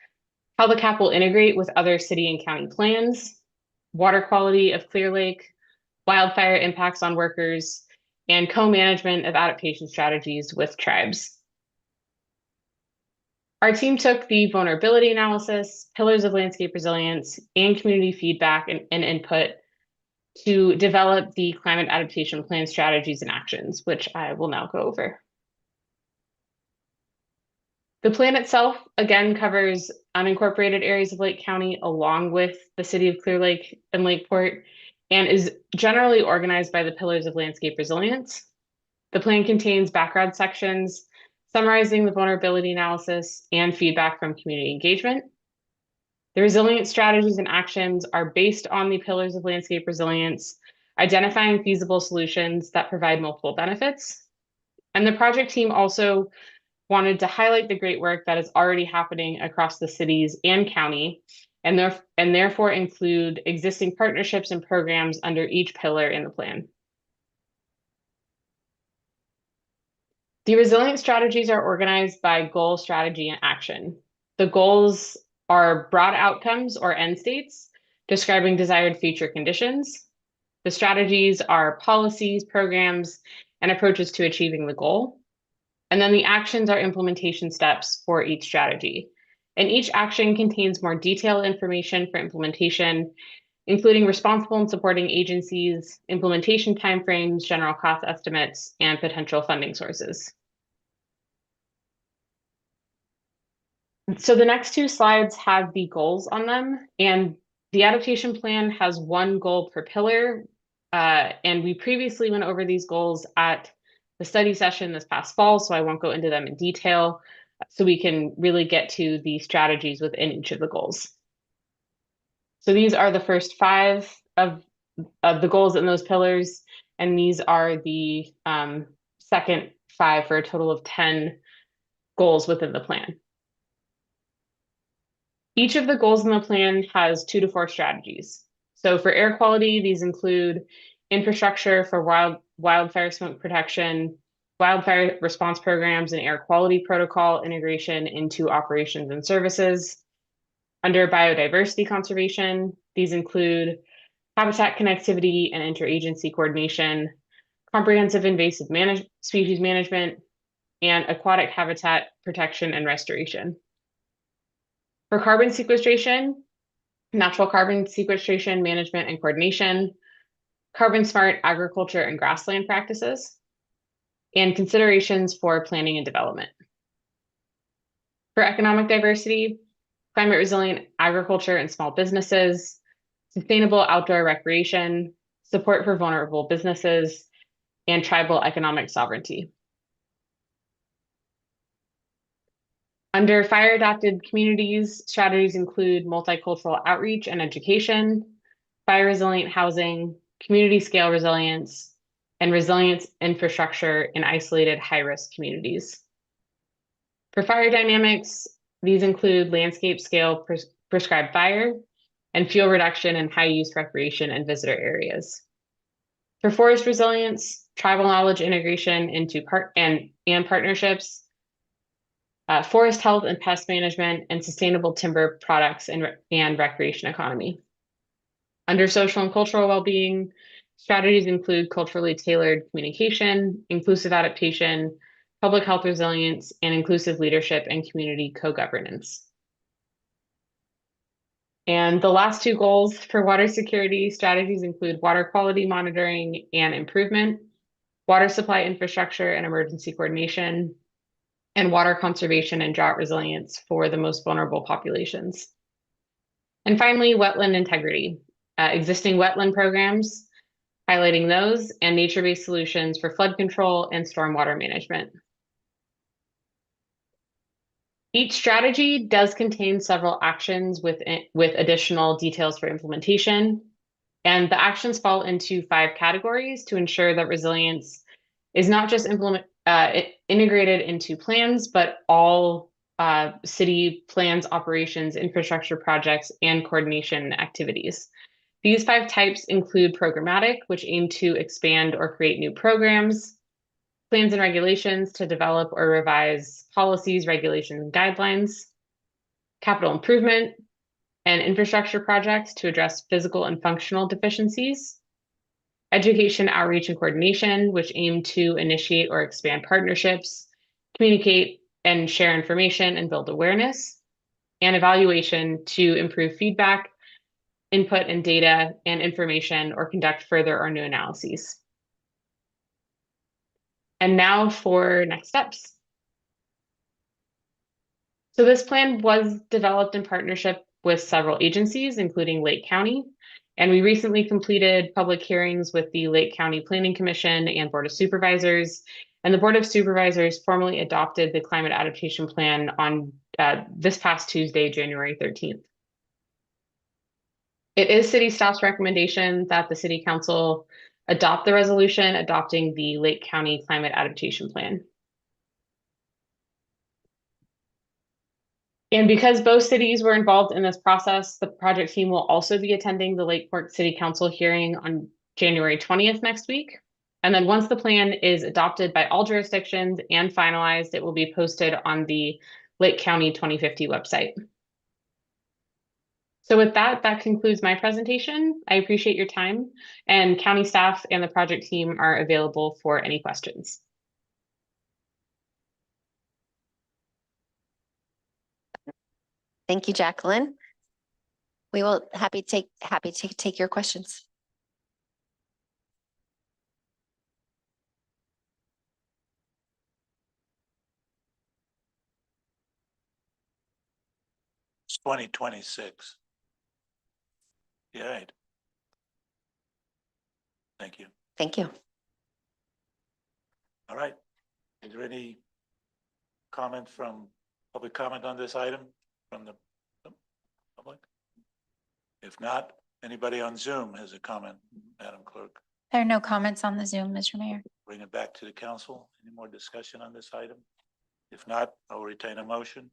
how the CAP will integrate with other city and county plans, water quality of Clearlake, wildfire impacts on workers, and co-management of adaptation strategies with tribes. Our team took the vulnerability analysis, pillars of landscape resilience, and community feedback and input to develop the climate adaptation plan strategies and actions, which I will now go over. The plan itself, again, covers unincorporated areas of Lake County along with the city of Clearlake and Lakeport, and is generally organized by the pillars of landscape resilience. The plan contains background sections summarizing the vulnerability analysis and feedback from community engagement. The resilience strategies and actions are based on the pillars of landscape resilience, identifying feasible solutions that provide multiple benefits. And the project team also wanted to highlight the great work that is already happening across the cities and county, and therefore include existing partnerships and programs under each pillar in the plan. The resilience strategies are organized by goal, strategy, and action. The goals are broad outcomes or end states describing desired future conditions. The strategies are policies, programs, and approaches to achieving the goal. And then the actions are implementation steps for each strategy. And each action contains more detailed information for implementation, including responsible and supporting agencies, implementation timeframes, general cost estimates, and potential funding sources. So the next two slides have the goals on them, and the adaptation plan has one goal per pillar. And we previously went over these goals at the study session this past fall, so I won't go into them in detail, so we can really get to the strategies within each of the goals. So these are the first 5 of the goals in those pillars, and these are the second 5 for a total of 10 goals within the plan. Each of the goals in the plan has 2 to 4 strategies. So for air quality, these include infrastructure for wildfire smoke protection, wildfire response programs, and air quality protocol integration into operations and services. Under biodiversity conservation, these include habitat connectivity and interagency coordination, comprehensive invasive species management, and aquatic habitat protection and restoration. For carbon sequestration, natural carbon sequestration management and coordination, carbon smart agriculture and grassland practices, and considerations for planning and development. For economic diversity, climate resilient agriculture and small businesses, sustainable outdoor recreation, support for vulnerable businesses, and tribal economic sovereignty. Under fire adapted communities, strategies include multicultural outreach and education, fire resilient housing, community scale resilience, and resilience infrastructure in isolated high risk communities. For fire dynamics, these include landscape scale prescribed fire and fuel reduction in high use recreation and visitor areas. For forest resilience, tribal knowledge integration into partnerships, forest health and pest management, and sustainable timber products and recreation economy. Under social and cultural well-being, strategies include culturally tailored communication, inclusive adaptation, public health resilience, and inclusive leadership and community co-governance. And the last two goals for water security strategies include water quality monitoring and improvement, water supply infrastructure and emergency coordination, and water conservation and drought resilience for the most vulnerable populations. And finally, wetland integrity, existing wetland programs, highlighting those, and nature-based solutions for flood control and stormwater management. Each strategy does contain several actions with additional details for implementation. And the actions fall into 5 categories to ensure that resilience is not just integrated into plans, but all city plans, operations, infrastructure projects, and coordination activities. These 5 types include programmatic, which aim to expand or create new programs, plans and regulations to develop or revise policies, regulations, and guidelines, capital improvement and infrastructure projects to address physical and functional deficiencies, education, outreach, and coordination, which aim to initiate or expand partnerships, communicate and share information and build awareness, and evaluation to improve feedback, input and data and information, or conduct further or new analyses. And now for next steps. So this plan was developed in partnership with several agencies, including Lake County. And we recently completed public hearings with the Lake County Planning Commission and Board of Supervisors. And the Board of Supervisors formally adopted the Climate Adaptation Plan on this past Tuesday, January 13th. It is City staff's recommendation that the City Council adopt the resolution adopting the Lake County Climate Adaptation Plan. And because both cities were involved in this process, the project team will also be attending the Lakeport City Council hearing on January 20th next week. And then once the plan is adopted by all jurisdictions and finalized, it will be posted on the Lake County 2050 website. So with that, that concludes my presentation. I appreciate your time, and county staff and the project team are available for any questions. Thank you, Jacqueline. We will happy to take your questions. It's 2026. Yeah, right. Thank you. Thank you. All right. Is there any public comment on this item from the public? If not, anybody on Zoom has a comment, Madam Clerk? There are no comments on the Zoom, Mr. Mayor. Bring it back to the council. Any more discussion on this item? If not, I'll retain a motion.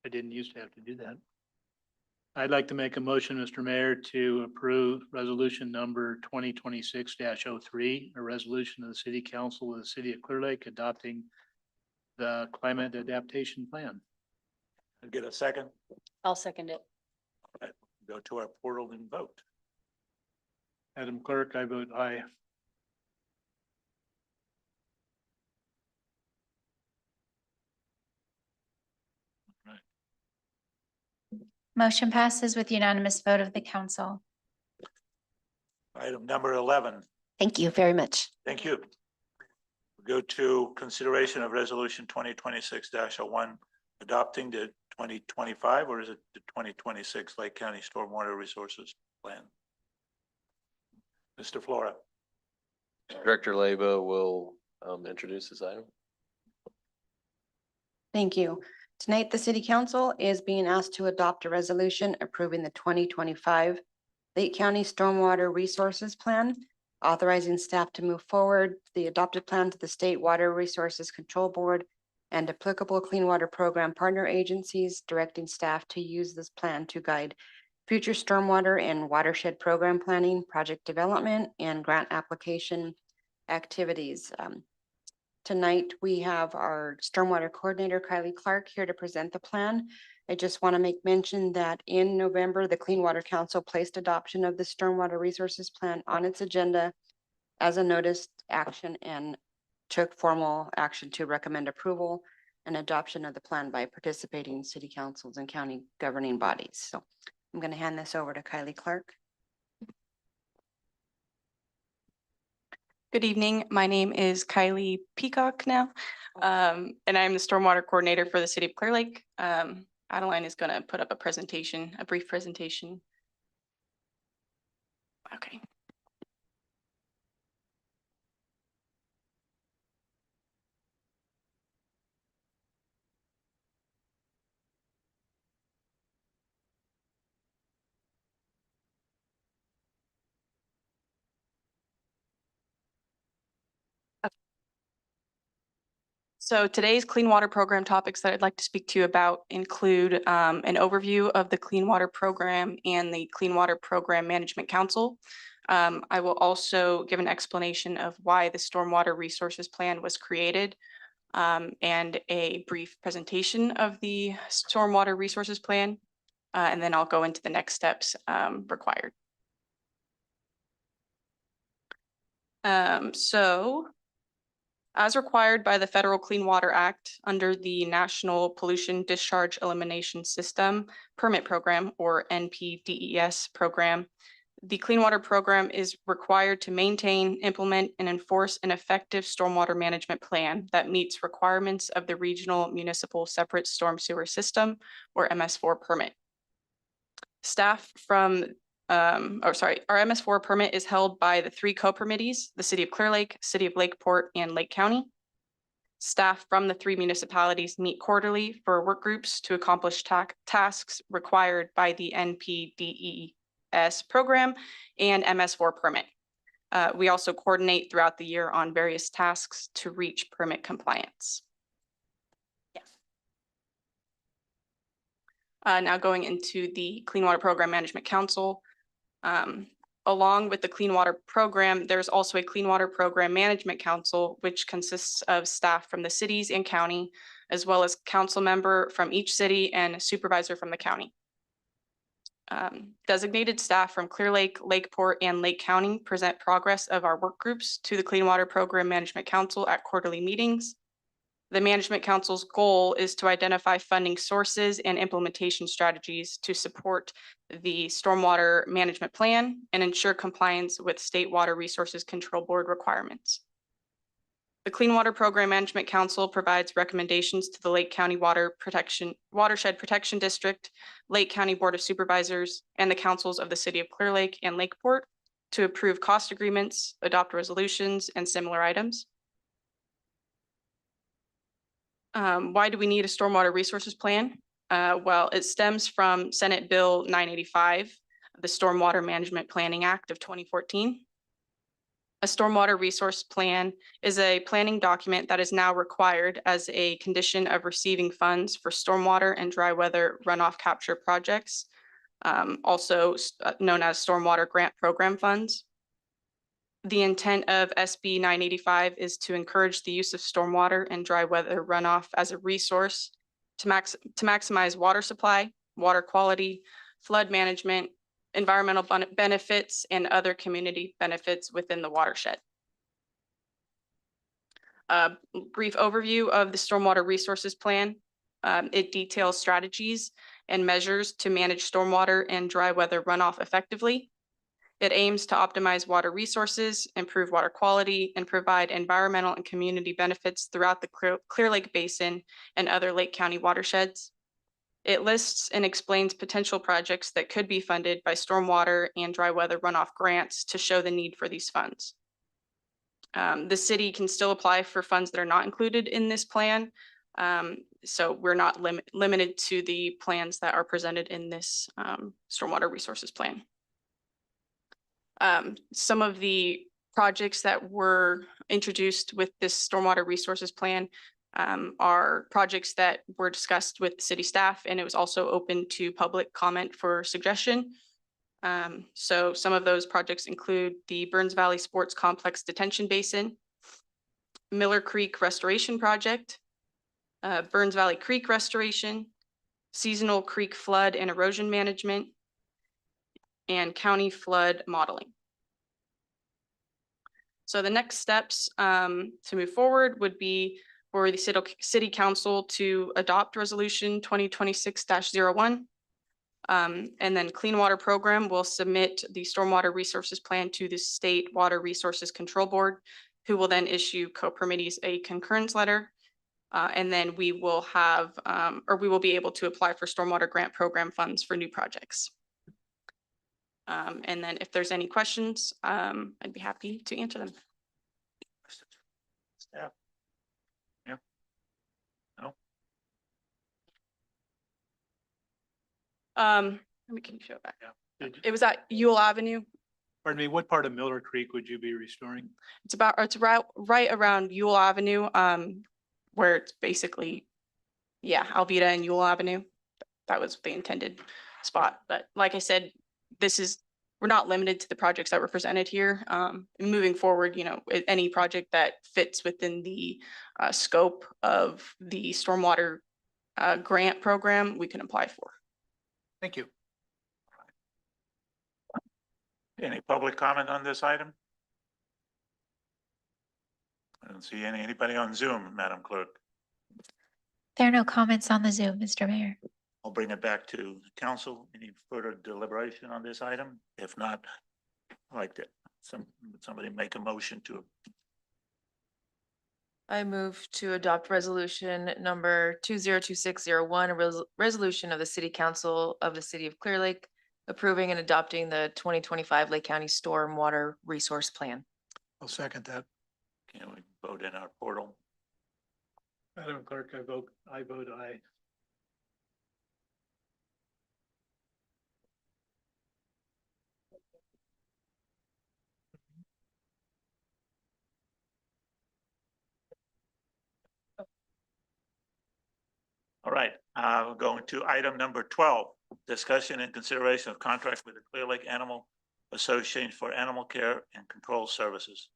I didn't used to have to do that. I'd like to make a motion, Mr. Mayor, to approve resolution number 2026-03, a resolution of the City Council of the City of Clearlake adopting the climate adaptation plan. Get a second? I'll second it. Go to our portal and vote. Madam Clerk, I vote aye. Motion passes with unanimous vote of the council. Item number 11. Thank you very much. Thank you. Go to consideration of resolution 2026-01, adopting the 2025, or is it the 2026 Lake County Stormwater Resources Plan? Mr. Flora. Director Leba will introduce this item. Thank you. Tonight, the city council is being asked to adopt a resolution approving the 2025 Lake County Stormwater Resources Plan, authorizing staff to move forward the adopted plan to the State Water Resources Control Board and applicable clean water program partner agencies, directing staff to use this plan to guide future stormwater and watershed program planning, project development, and grant application activities. Tonight, we have our stormwater coordinator, Kylie Clark, here to present the plan. I just want to make mention that in November, the Clean Water Council placed adoption of the Stormwater Resources Plan on its agenda as a noticed action and took formal action to recommend approval and adoption of the plan by participating city councils and county governing bodies. So I'm going to hand this over to Kylie Clark. Good evening. My name is Kylie Peacock now, and I'm the Stormwater Coordinator for the City of Clearlake. Adeline is going to put up a presentation, a brief presentation. Okay. So today's clean water program topics that I'd like to speak to you about include an overview of the Clean Water Program and the Clean Water Program Management Council. I will also give an explanation of why the Stormwater Resources Plan was created, and a brief presentation of the Stormwater Resources Plan, and then I'll go into the next steps required. As required by the Federal Clean Water Act under the National Pollution Discharge Elimination System Permit Program, or NPDES program, the Clean Water Program is required to maintain, implement, and enforce an effective stormwater management plan that meets requirements of the Regional Municipal Separate Storm Sewer System, or MS4 permit. Staff from our MS4 permit is held by the three co-permittees, the City of Clearlake, City of Lakeport, and Lake County. Staff from the three municipalities meet quarterly for work groups to accomplish tasks required by the NPDES program and MS4 permit. We also coordinate throughout the year on various tasks to reach permit compliance. Now going into the Clean Water Program Management Council. Along with the Clean Water Program, there's also a Clean Water Program Management Council, which consists of staff from the cities and county, as well as council member from each city and a supervisor from the county. Designated staff from Clearlake, Lakeport, and Lake County present progress of our work groups to the Clean Water Program Management Council at quarterly meetings. The Management Council's goal is to identify funding sources and implementation strategies to support the Stormwater Management Plan and ensure compliance with State Water Resources Control Board requirements. The Clean Water Program Management Council provides recommendations to the Lake County Watershed Protection District, Lake County Board of Supervisors, and the councils of the City of Clearlake and Lakeport to approve cost agreements, adopt resolutions, and similar items. Why do we need a stormwater resources plan? Well, it stems from Senate Bill 985, the Stormwater Management Planning Act of 2014. A stormwater resource plan is a planning document that is now required as a condition of receiving funds for stormwater and dry weather runoff capture projects. also known as Stormwater Grant Program funds. The intent of SB 985 is to encourage the use of stormwater and dry weather runoff as a resource to maximize water supply, water quality, flood management, environmental benefits, and other community benefits within the watershed. A brief overview of the Stormwater Resources Plan. It details strategies and measures to manage stormwater and dry weather runoff effectively. It aims to optimize water resources, improve water quality, and provide environmental and community benefits throughout the Clear Lake Basin and other Lake County watersheds. It lists and explains potential projects that could be funded by stormwater and dry weather runoff grants to show the need for these funds. The city can still apply for funds that are not included in this plan. So we're not limited to the plans that are presented in this Stormwater Resources Plan. Some of the projects that were introduced with this Stormwater Resources Plan are projects that were discussed with city staff, and it was also open to public comment for suggestion. So some of those projects include the Burns Valley Sports Complex Detention Basin, Miller Creek Restoration Project, Burns Valley Creek Restoration, Seasonal Creek Flood and Erosion Management, and County Flood Modeling. So the next steps to move forward would be for the City Council to adopt Resolution 2026-01. And then Clean Water Program will submit the Stormwater Resources Plan to the State Water Resources Control Board, who will then issue co-permittees a concurrence letter. And then we will have, we will be able to apply for Stormwater Grant Program funds for new projects. And then if there's any questions, I'd be happy to answer them. Staff? Yeah. No? Let me, can you show it back? Yeah. It was at Ewell Avenue. Pardon me, what part of Miller Creek would you be restoring? It's right around Ewell Avenue, where it's basically, yeah, Alvita and Ewell Avenue. That was the intended spot. But like I said, we're not limited to the projects that were presented here. Moving forward, you know, any project that fits within the scope of the stormwater grant program, we can apply for. Thank you. Any public comment on this item? I don't see anybody on Zoom, Madam Clerk. There are no comments on the Zoom, Mr. Mayor. I'll bring it back to council. Any further deliberation on this item? If not, I'd like to somebody make a motion to. I move to adopt resolution number 202601, a resolution of the City Council of the City of Clear Lake approving and adopting the 2025 Lake County Stormwater Resource Plan. I'll second that. Can we vote in our portal? Madam Clerk, I vote aye. All right, we're going to item number 12, discussion and consideration of contract with the Clear Lake Animal Association for Animal Care and Control Services.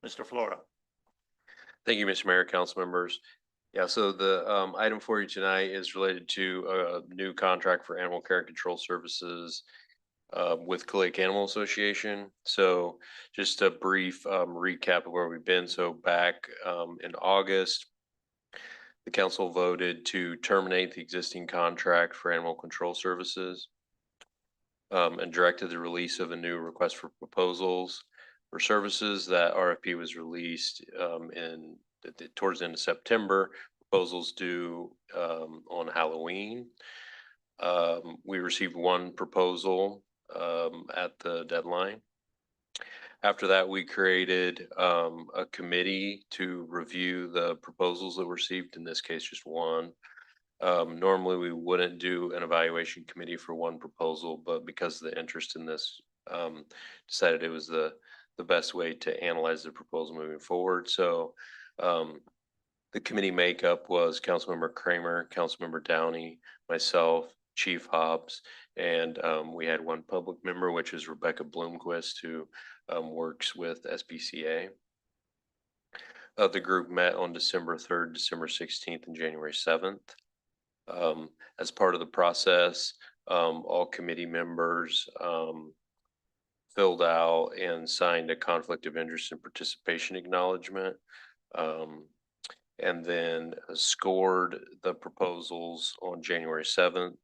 Mr. Flora. Thank you, Mr. Mayor, council members. Yeah, so the item for you tonight is related to a new contract for animal care and control services with Clearlake Animal Association. So just a brief recap of where we've been. So back in August, the council voted to terminate the existing contract for animal control services and directed the release of a new request for proposals for services. That RFP was released towards the end of September. Proposals due on Halloween. We received one proposal at the deadline. After that, we created a committee to review the proposals that were received, in this case, just one. Normally, we wouldn't do an evaluation committee for one proposal, but because of the interest in this, decided it was the best way to analyze the proposal moving forward. So the committee makeup was Councilmember Kramer, Councilmember Downey, myself, Chief Hobbs, and we had one public member, which is Rebecca Bloomquist, who works with SPCA. The group met on December 3rd, December 16th, and January 7th. As part of the process, all committee members filled out and signed a conflict of interest and participation acknowledgement. And then scored the proposals on January 7th.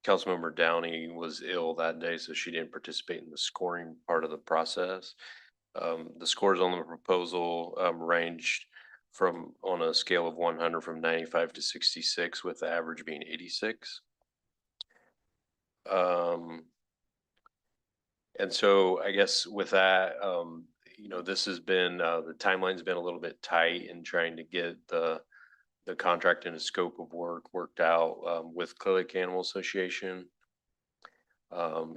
Councilmember Downey was ill that day, so she didn't participate in the scoring part of the process. The scores on the proposal ranged from, on a scale of 100, from 95 to 66, with the average being 86. And so I guess with that, you know, this has been, the timeline's been a little bit tight in trying to get the contract and the scope of work worked out with Clearlake Animal Association.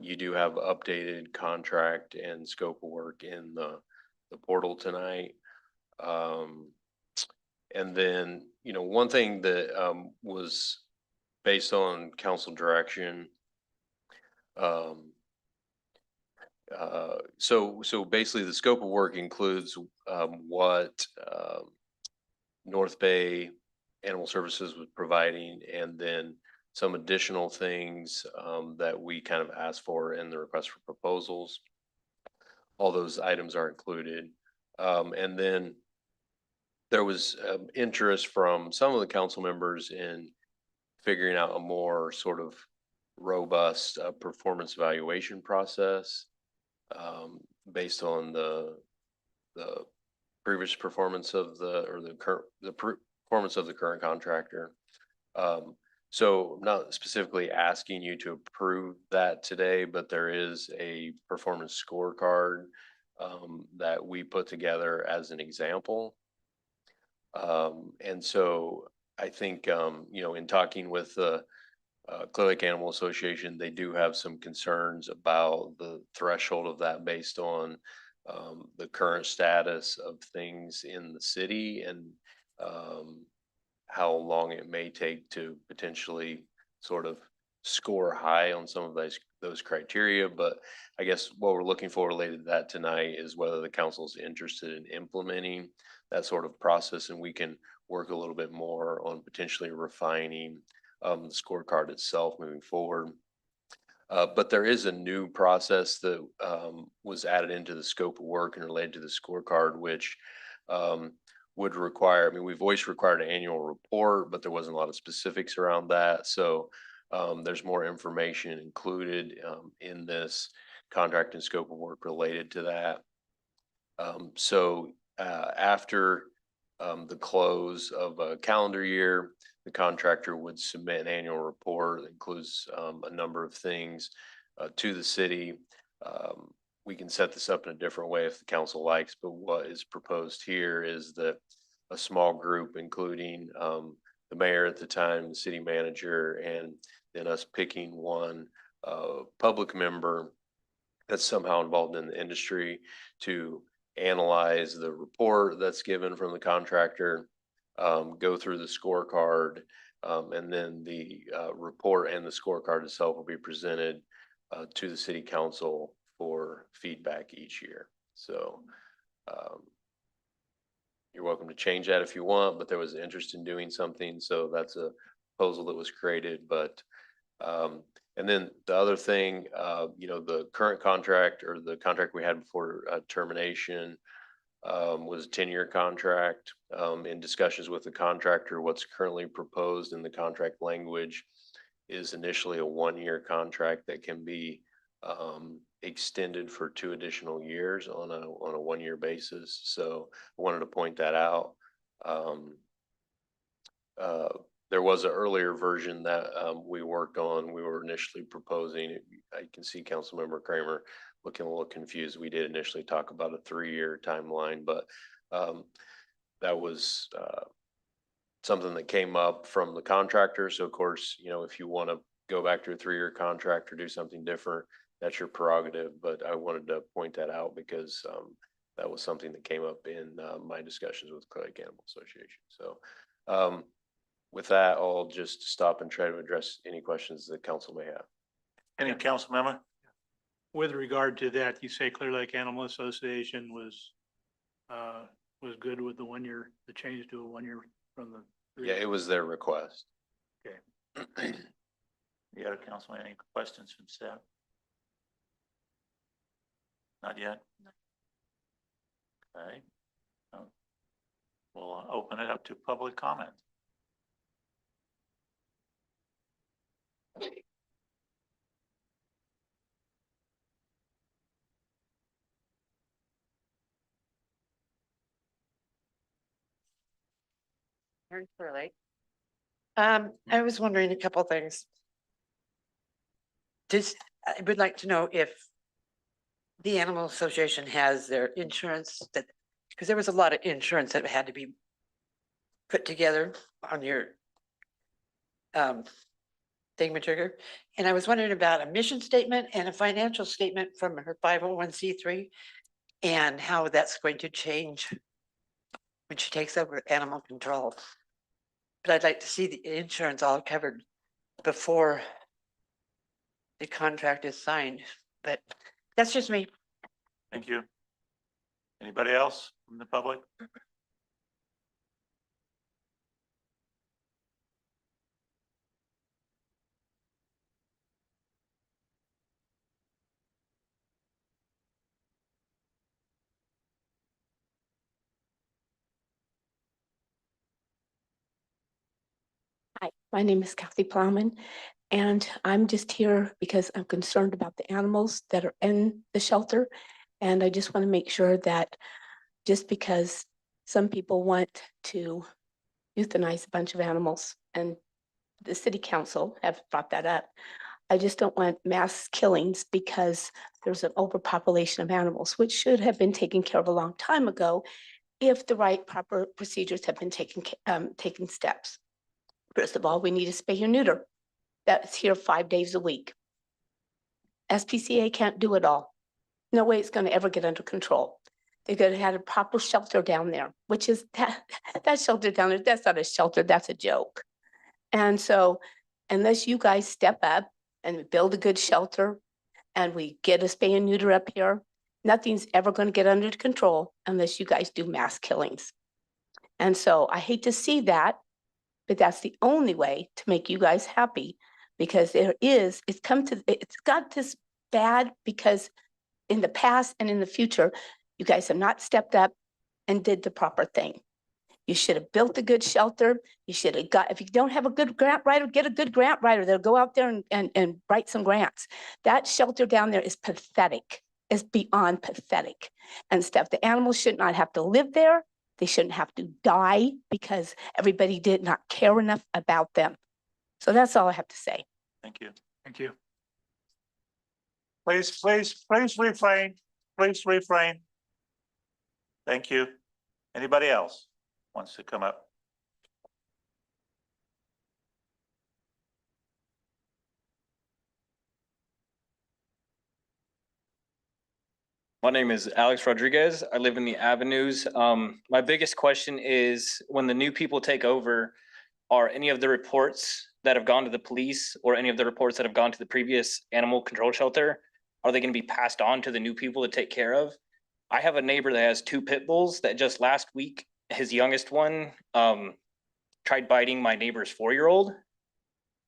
You do have updated contract and scope of work in the portal tonight. And then, you know, one thing that was based on council direction. So basically the scope of work includes what North Bay Animal Services was providing, and then some additional things that we kind of asked for in the request for proposals. All those items are included. And then there was interest from some of the council members in figuring out a more sort of robust performance evaluation process based on the previous performance of the performance of the current contractor. So I'm not specifically asking you to approve that today, but there is a performance scorecard that we put together as an example. And so I think, you know, in talking with the Clearlake Animal Association, they do have some concerns about the threshold of that based on the current status of things in the city, and how long it may take to potentially sort of score high on some of those criteria. But I guess what we're looking for related to that tonight is whether the council is interested in implementing that sort of process, and we can work a little bit more on potentially refining the scorecard itself moving forward. But there is a new process that was added into the scope of work and related to the scorecard, which would require, I mean, we've always required an annual report, but there wasn't a lot of specifics around that. So there's more information included in this contract and scope of work related to that. So after the close of a calendar year, the contractor would submit an annual report that includes a number of things to the city. We can set this up in a different way if the council likes, but what is proposed here is that a small group, including the mayor at the time, the city manager, and then us picking one public member that's somehow involved in the industry to analyze the report that's given from the contractor, go through the scorecard, and then the report and the scorecard itself will be presented to the city council for feedback each year. So you're welcome to change that if you want, but there was interest in doing something, so that's a proposal that was created. But and then the other thing, you know, the current contract, or the contract we had before termination, was a 10-year contract. In discussions with the contractor, what's currently proposed in the contract language is initially a 1-year contract that can be extended for 2 additional years on a 1-year basis. So I wanted to point that out. There was an earlier version that we worked on. We were initially proposing, I can see Councilmember Kramer looking a little confused. We did initially talk about a 3-year timeline, but that was something that came up from the contractor. So of course, you know, if you want to go back to a 3-year contract or do something different, that's your prerogative. But I wanted to point that out because that was something that came up in my discussions with Clearlake Animal Association. So With that, I'll just stop and try to address any questions the council may have. Any council member? With regard to that, you say Clear Lake Animal Association was good with the change to a 1 year from the. Yeah, it was their request. Okay. The other councilman, any questions from staff? Not yet? Okay. We'll open it up to public comment. Here's Clearlake. I was wondering a couple things. I would like to know if the Animal Association has their insurance because there was a lot of insurance that had to be put together on your thingamajigger. And I was wondering about a mission statement and a financial statement from her 501c3 and how that's going to change when she takes over animal control. But I'd like to see the insurance all covered before the contract is signed, but that's just me. Thank you. Anybody else from the public? Hi, my name is Kathy Plowman, and I'm just here because I'm concerned about the animals that are in the shelter. And I just want to make sure that just because some people want to euthanize a bunch of animals, and the city council have brought that up, I just don't want mass killings because there's an overpopulation of animals, which should have been taken care of a long time ago if the right proper procedures have been taken steps. First of all, we need a spay or neuter. That's here 5 days a week. SPCA can't do it all. No way it's going to ever get under control. They're going to have a proper shelter down there, which is that shelter down there. That's not a shelter. That's a joke. And so unless you guys step up and build a good shelter and we get a spay and neuter up here, nothing's ever going to get under control unless you guys do mass killings. And so I hate to see that, but that's the only way to make you guys happy, because it's got this bad because in the past and in the future, you guys have not stepped up and did the proper thing. You should have built a good shelter. You should have if you don't have a good grant writer, get a good grant writer. They'll go out there and write some grants. That shelter down there is pathetic. It's beyond pathetic and stuff. The animals should not have to live there. They shouldn't have to die because everybody did not care enough about them. So that's all I have to say. Thank you. Thank you. Please refrain. Please refrain. Thank you. Anybody else wants to come up? My name is Alex Rodriguez. I live in the Avenues. My biggest question is when the new people take over, are any of the reports that have gone to the police or any of the reports that have gone to the previous animal control shelter, are they going to be passed on to the new people to take care of? I have a neighbor that has 2 pit bulls that just last week, his youngest one tried biting my neighbor's 4-year-old.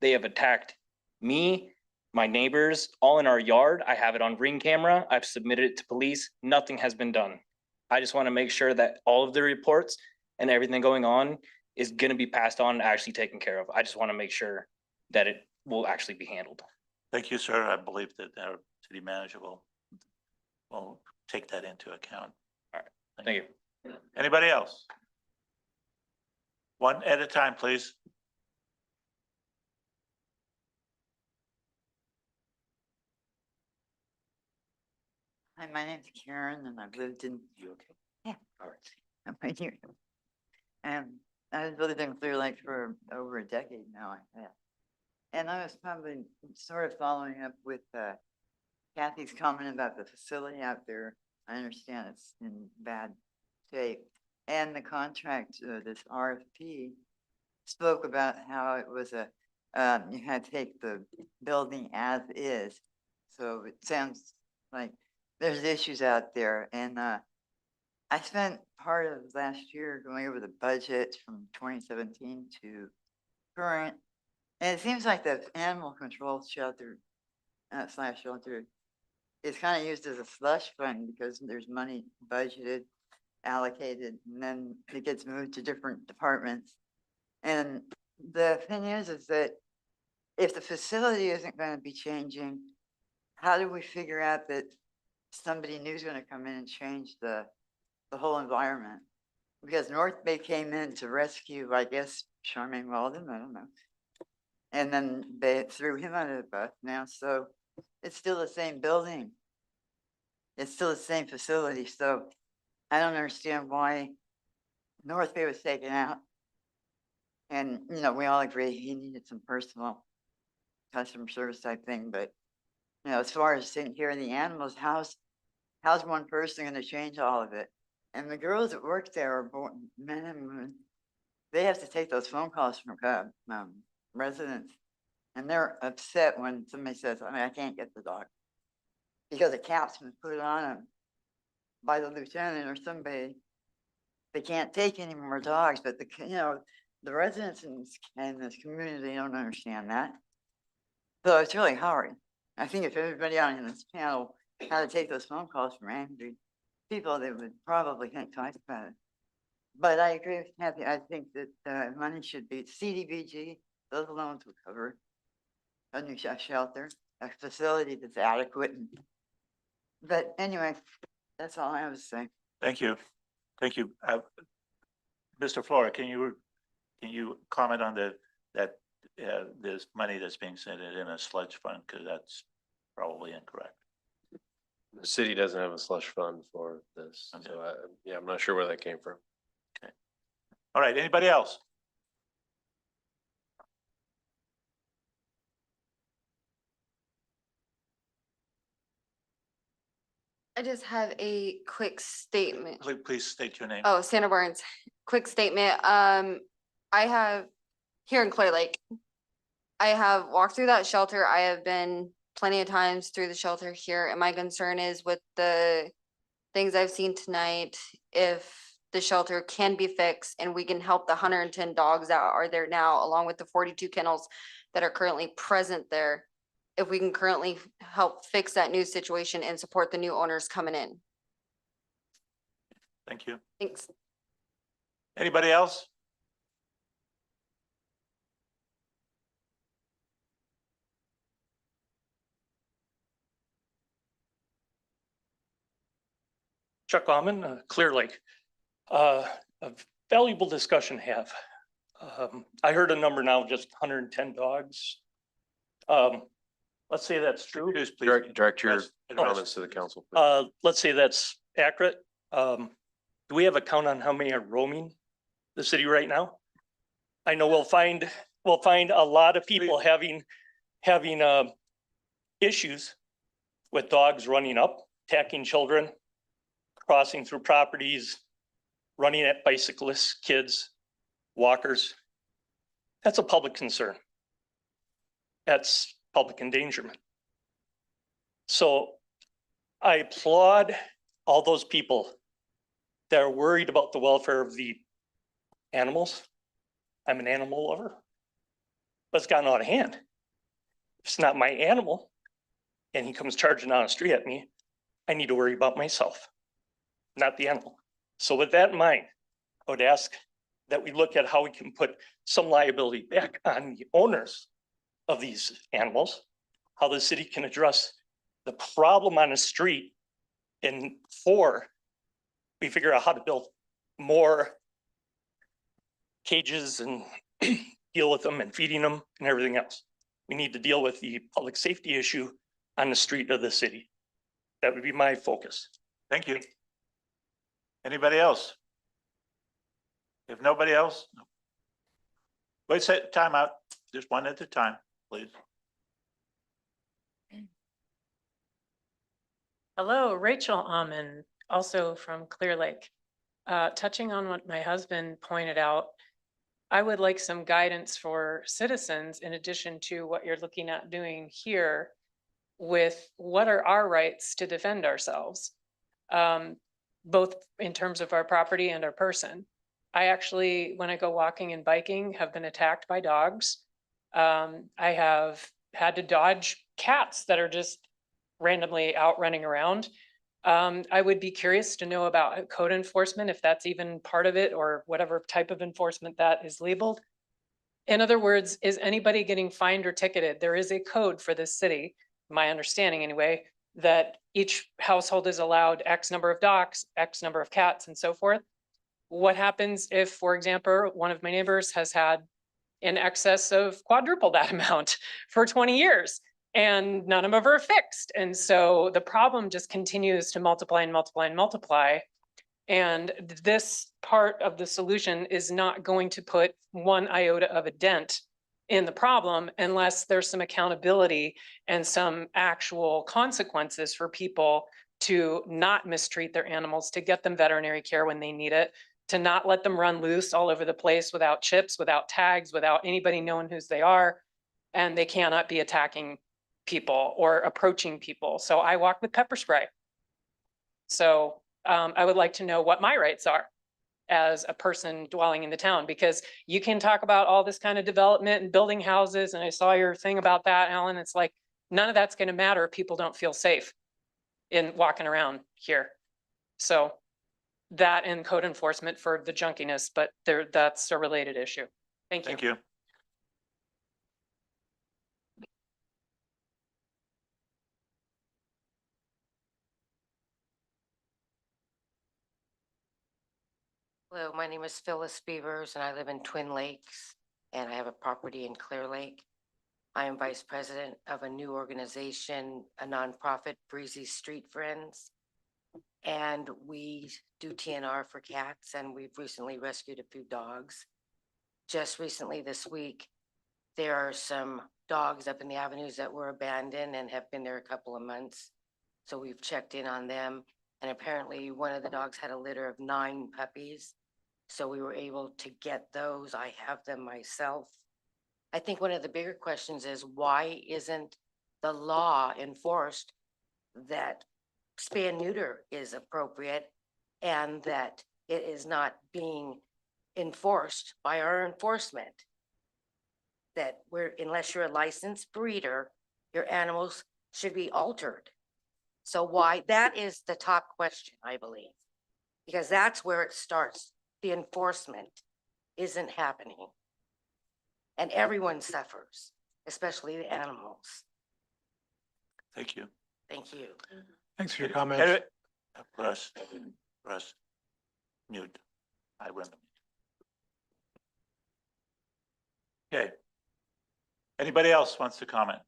They have attacked me, my neighbors, all in our yard. I have it on Ring camera. I've submitted it to police. Nothing has been done. I just want to make sure that all of the reports and everything going on is going to be passed on and actually taken care of. I just want to make sure that it will actually be handled. Thank you, sir. I believe that our city manager will take that into account. All right. Thank you. Anybody else? One at a time, please. Hi, my name's Karen and I've lived in. You okay? Yeah. All right. I'm right here. And I've lived in Clear Lake for over a decade now. And I was probably sort of following up with Kathy's comment about the facility out there. I understand it's in bad shape. And the contract, this RFP spoke about how it was you had to take the building as is. So it sounds like there's issues out there. And I spent part of last year going over the budget from 2017 to current. And it seems like the animal control shelter slash shelter is kind of used as a slush fund because there's money budgeted, allocated, and then it gets moved to different departments. And the thing is that if the facility isn't going to be changing, how do we figure out that somebody new is going to come in and change the whole environment? Because North Bay came in to rescue, I guess, Charmaine Walden, I don't know. And then they threw him under the bus now, so it's still the same building. It's still the same facility, so I don't understand why North Bay was taken out. And, you know, we all agree he needed some personal customer service type thing, but, you know, as far as taking care of the animals, how's one person gonna change all of it? And the girls that work there are born men and women. They have to take those phone calls from residents, and they're upset when somebody says, I mean, I can't get the dog because a cap's been put on them by the lieutenant or somebody. They can't take any more dogs, but the residents in this community don't understand that. So it's really hard. I think if everybody on this panel had to take those phone calls from angry people, they would probably think twice about it. But I agree with Kathy. I think that money should be CDBG. Those loans will cover a new shelter, a facility that's adequate. But anyway, that's all I have to say. Thank you. Thank you. Mr. Flora, can you comment on this money that's being sent in a sludge fund? Because that's probably incorrect. The city doesn't have a slush fund for this, Okay. so yeah, I'm not sure where that came from. Okay. All right, anybody else? I just have a quick statement. Please state your name. Oh, Sandra Barnes, quick statement. I have here in Clearlake, I have walked through that shelter. I have been plenty of times through the shelter here. And my concern is with the things I've seen tonight, if the shelter can be fixed and we can help the 110 dogs that are there now, along with the 42 kennels that are currently present there, if we can currently help fix that new situation and support the new owners coming in. Thank you. Thanks. Anybody else? Chuck Alman, Clearlake. A valuable discussion to have. I heard a number now, just 110 dogs. Let's say that's true. Direct your comments to the council. Please. Let's say that's accurate. Do we have a count on how many are roaming the city right now? I know we'll find a lot of people having issues with dogs running up, attacking children, crossing through properties, running at bicyclists, kids, walkers. That's a public concern. That's public endangerment. So I applaud all those people that are worried about the welfare of the animals. I'm an animal lover, but it's gotten out of hand. If it's not my animal and he comes charging down the street at me, I need to worry about myself, not the animal. So with that in mind, I would ask that we look at how we can put some liability back on the owners of these animals, how the city can address the problem on the street, and we figure out how to build more cages and deal with them and feeding them and everything else. We need to deal with the public safety issue on the street of the city. That would be my focus. Thank you. Anybody else? If nobody else, wait, set time out. Just one at a time, please. Hello, Rachel Alman, also from Clearlake. Touching on what my husband pointed out, I would like some guidance for citizens in addition to what you're looking at doing here with what are our rights to defend ourselves, both in terms of our property and our person. I actually, when I go walking and biking, have been attacked by dogs. I have had to dodge cats that are just randomly out running around. I would be curious to know about code enforcement, if that's even part of it or whatever type of enforcement that is labeled. In other words, is anybody getting fined or ticketed? There is a code for this city, my understanding anyway, that each household is allowed X number of dogs, X number of cats, and so forth. What happens if, for example, one of my neighbors has had in excess of quadruple that amount for 20 years and none of them are fixed? And so the problem just continues to multiply and multiply and multiply. And this part of the solution is not going to put one iota of a dent in the problem unless there's some accountability and some actual consequences for people to not mistreat their animals, to get them veterinary care when they need it, to not let them run loose all over the place without chips, without tags, without anybody knowing whose they are. And they cannot be attacking people or approaching people. So I walk with pepper spray. So I would like to know what my rights are as a person dwelling in the town, because you can talk about all this kind of development and building houses. And I saw your thing about that, Alan. It's like, none of that's going to matter if people don't feel safe in walking around here. So that and code enforcement for the junkiness, but that's a related issue. Thank you. Thank you. Hello, my name is Phyllis Beavers and I live in Twin Lakes and I have a property in Clearlake. I am vice president of a new organization, a nonprofit, Breezy Street Friends. And we do TNR for cats and we've recently rescued a few dogs. Just recently this week, there are some dogs up in the avenues that were abandoned and have been there a couple of months. So we've checked in on them. And apparently one of the dogs had a litter of 9 puppies. So we were able to get those. I have them myself. I think one of the bigger questions is why isn't the law enforced that spay and neuter is appropriate and that it is not being enforced by our enforcement? That unless you're a licensed breeder, your animals should be altered. So why, that is the top question, I believe, because that's where it starts. The enforcement isn't happening. And everyone suffers, especially the animals. Thank you. Thank you. Thanks for your comments. Russ, mute. I will. Okay. Anybody else wants to comment?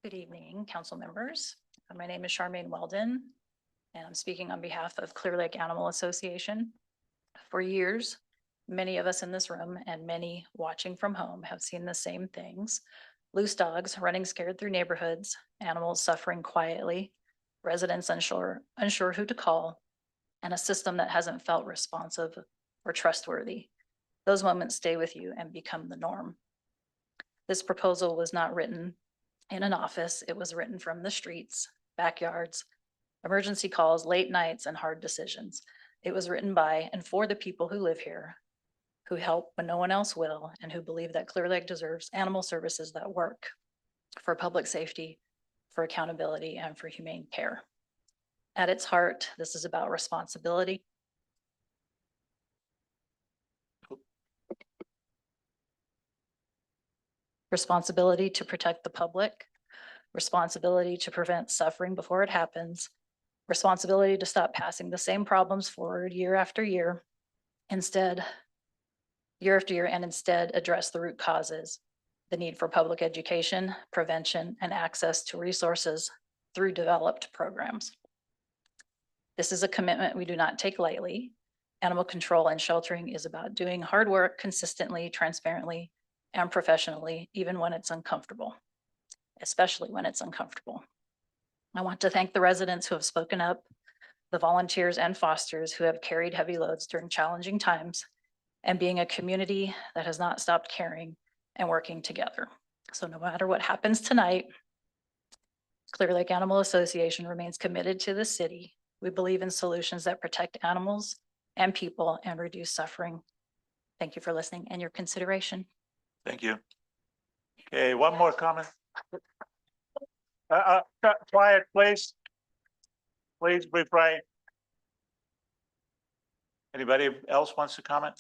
Good evening, council members. My name is Charmaine Weldon, and I'm speaking on behalf of Clearlake Animal Association. For years, many of us in this room and many watching from home have seen the same things. Loose dogs running scared through neighborhoods, animals suffering quietly, residents unsure who to call, and a system that hasn't felt responsive or trustworthy. Those moments stay with you and become the norm. This proposal was not written in an office. It was written from the streets, backyards, emergency calls, late nights, and hard decisions. It was written by and for the people who live here, who help when no one else will, and who believe that Clearlake deserves animal services that work for public safety, for accountability, and for humane care. At its heart, this is about responsibility. Responsibility to protect the public, responsibility to prevent suffering before it happens, responsibility to stop passing the same problems forward year after year, year after year, and instead address the root causes, the need for public education, prevention, and access to resources through developed programs. This is a commitment we do not take lightly. Animal control and sheltering is about doing hard work consistently, transparently, and professionally, even when it's uncomfortable. especially when it's uncomfortable. I want to thank the residents who have spoken up, the volunteers and fosters who have carried heavy loads during challenging times, and being a community that has not stopped caring and working together. So no matter what happens tonight, Clearlake Animal Association remains committed to the city. We believe in solutions that protect animals and people and reduce suffering. Thank you for listening and your consideration. Thank you. Okay, one more comment. Quiet, please. Please refrain. Anybody else wants to comment?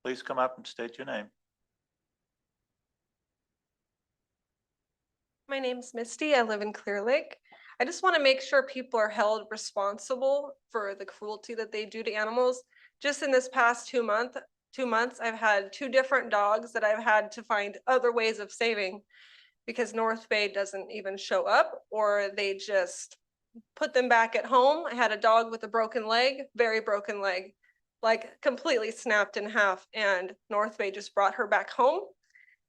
Please come up and state your name. My name's Misty. I live in Clearlake. I just want to make sure people are held responsible for the cruelty that they do to animals. Just in this past 2 months, I've had 2 different dogs that I've had to find other ways of saving because North Bay doesn't even show up, or they just put them back at home. I had a dog with a broken leg, very broken leg, like completely snapped in half, and North Bay just brought her back home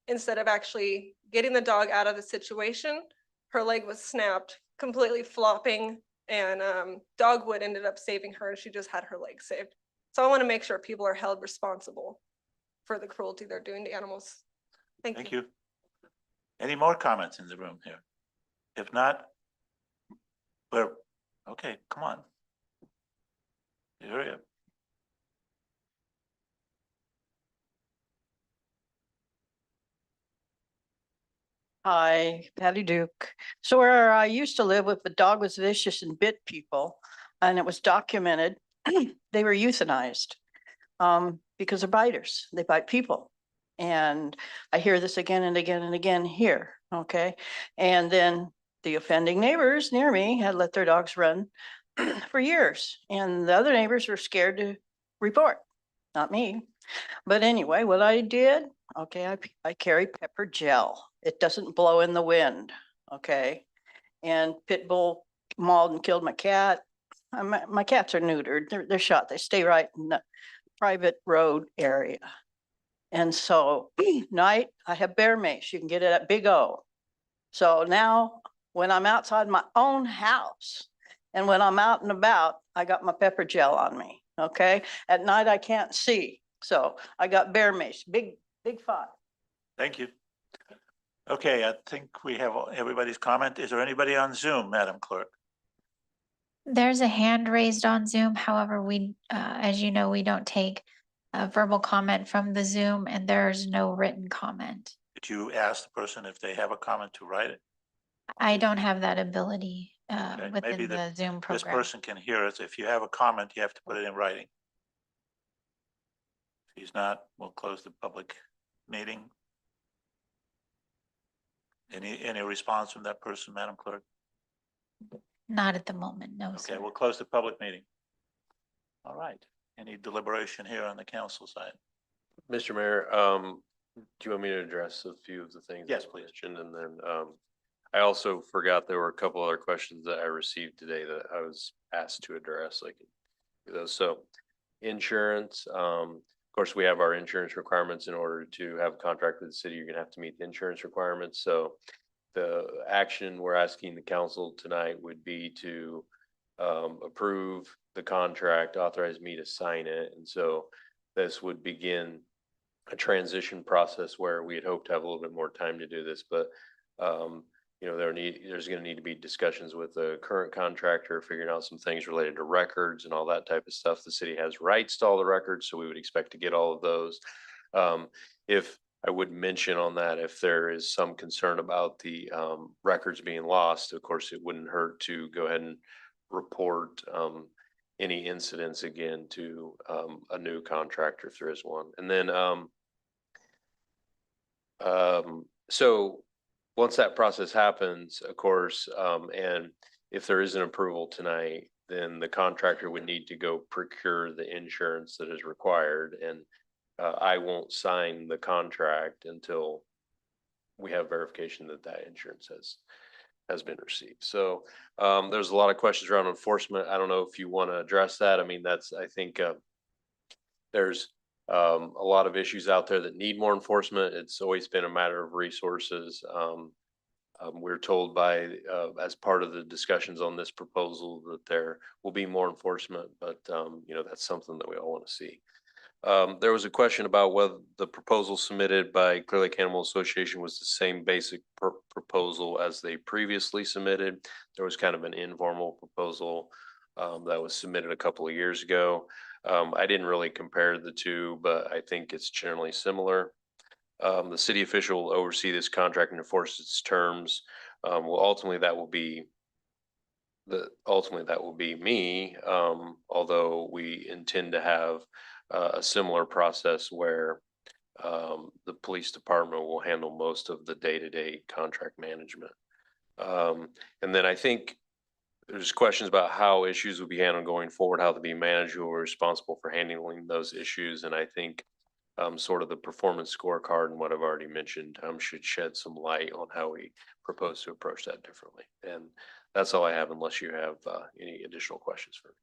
instead of actually getting the dog out of the situation. Her leg was snapped, completely flopping, and dogwood ended up saving her, and she just had her leg saved. So I want to make sure people are held responsible for the cruelty they're doing to animals. Thank you. Any more comments in the room here? If not, okay, come on. Hurry up. Hi, Patty Duke. So where I used to live, if the dog was vicious and bit people, and it was documented, they were euthanized because they're biters. They bite people. And I hear this again and again and again here, okay? And then the offending neighbors near me had let their dogs run for years. And the other neighbors were scared to report, not me. But anyway, what I did, okay, I carry pepper gel. It doesn't blow in the wind, okay? And pit bull mauled and killed my cat. My cats are neutered. They're shot. They stay right in the private road area. And so night, I have bear mace. You can get it at Big O. So now when I'm outside my own house and when I'm out and about, I got my pepper gel on me, okay? At night, I can't see. So I got bear mace, big 5. Thank you. Okay, I think we have everybody's comment. Is there anybody on Zoom, Madam Clerk? There's a hand raised on Zoom. However, we, as you know, we don't take a verbal comment from the Zoom, and there's no written comment. Did you ask the person if they have a comment to write it? I don't have that ability Okay, within maybe the Zoom this program. person can hear us. If you have a comment, you have to put it in writing. If he's not, we'll close the public meeting. Any response from that person, Madam Clerk? Not at the moment, no, Okay, sir. we'll close the public meeting. All right. Any deliberation here on the council side? Mr. Mayor, do you want me to address a few of the things? Yes, that were please. mentioned? And then I also forgot there were a couple other questions that I received today that I was asked to address. I can do those. So insurance, of course, we have our insurance requirements. In order to have a contract with the city, you're gonna have to meet the insurance requirements. So the action we're asking the council tonight would be to approve the contract, authorize me to sign it. And so this would begin a transition process where we had hoped to have a little bit more time to do this, but you know, there's going to need to be discussions with the current contractor, figuring out some things related to records and all that type of stuff. The city has rights to all the records, so we would expect to get all of those. If I would mention on that, if there is some concern about the records being lost, of course, it wouldn't hurt to go ahead and report any incidents again to a new contractor if there is one. And then so once that process happens, of course, and if there is an approval tonight, then the contractor would need to go procure the insurance that is required. And I won't sign the contract until we have verification that that insurance has been received. So there's a lot of questions around enforcement. I don't know if you want to address that. I mean, I think there's a lot of issues out there that need more enforcement. It's always been a matter of resources. We're told by, as part of the discussions on this proposal that there will be more enforcement, but, you know, that's something that we all want to see. There was a question about whether the proposal submitted by Clearlake Animal Association was the same basic proposal as they previously submitted. There was kind of an informal proposal that was submitted a couple of years ago. I didn't really compare the two, but I think it's generally similar. The city official will oversee this contract and enforce its terms. Well, ultimately that will be me, although we intend to have a similar process where the police department will handle most of the day-to-day contract management. And then I think there's questions about how issues will be handled going forward, how they'll be managed, who are responsible for handling those issues. And I think sort of the performance scorecard and what I've already mentioned should shed some light on how we propose to approach that differently. And that's all I have, unless you have any additional questions for me.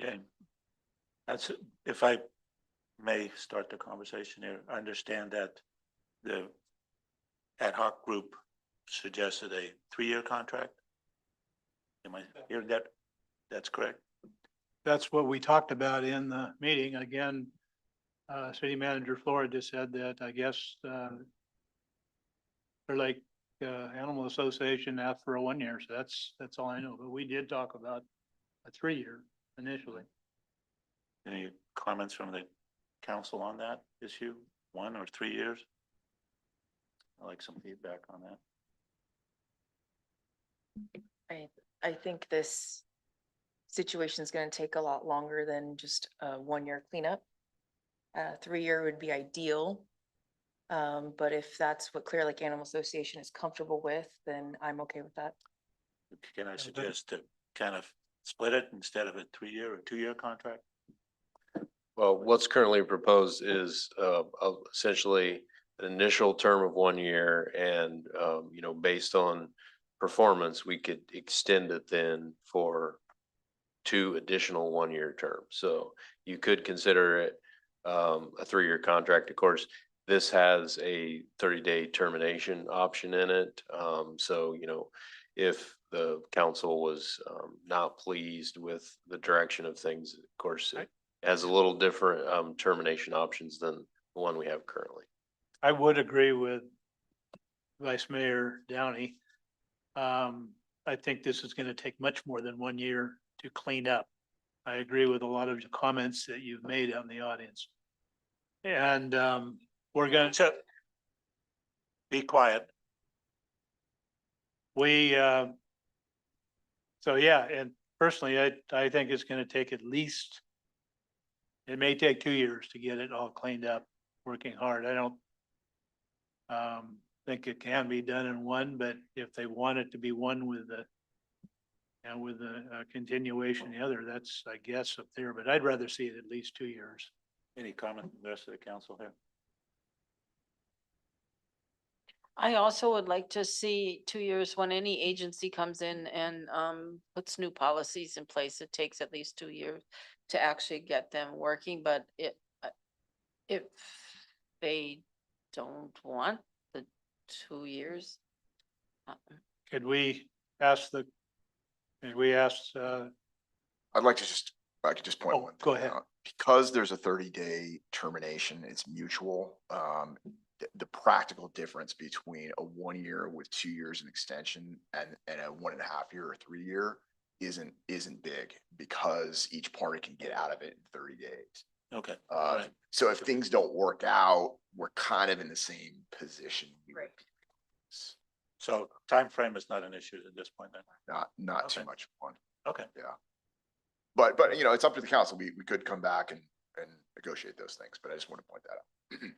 Okay. That's, if I may start the conversation here, I understand that the ad hoc group suggested a 3-year contract. Am I hearing that? That's correct. That's what we talked about in the meeting. Again, City Manager Flora just said that, I guess, they're like, Animal Association asked for a 1 year, so that's all I know, but we did talk about a 3-year initially. Any comments from the council on that issue? 1 or 3 years? I'd like some feedback on that. I think this situation is going to take a lot longer than just a 1-year cleanup. 3-year would be ideal. But if that's what Clearlake Animal Association is comfortable with, then I'm okay with that. Can I suggest to kind of split it instead of a 3-year or 2-year contract? Well, what's currently proposed is essentially an initial term of 1 year, and you know, based on performance, we could extend it then for 2 additional 1-year terms. So you could consider it a 3-year contract. Of course, this has a 30-day termination option in it. So, you know, if the council was not pleased with the direction of things, of course, it has a little different termination options than the one we have currently. I would agree with Vice Mayor Downey. I think this is going to take much more than 1 year to clean up. I agree with a lot of the comments that you've made out in the audience. And we're going to be quiet. So yeah, and personally, I think it's going to take at least, it may take 2 years to get it all cleaned up, working hard. I don't think it can be done in 1, but if they want it to be 1 with the, and with the continuation the other, that's, I guess, up there, but I'd rather see it at least 2 years. Any comment from the rest of the council here? I also would like to see 2 years when any agency comes in and puts new policies in place. It takes at least 2 years to actually get them working, but if they don't want the 2 years. Could we ask I'd like to just, I could just point one go thing ahead. out. Because there's a 30-day termination, it's mutual. The practical difference between a 1 year with 2 years in extension and a 1.5 year or 3 year isn't big, because each party can get out of it in 30 days. Okay. So if things don't work out, we're kind of in the same position. Right. So time frame is not an issue at this point then? Not too much fun. Okay. Yeah. But you know, it's up to the council. We could come back and negotiate those things, but I just want to point that out.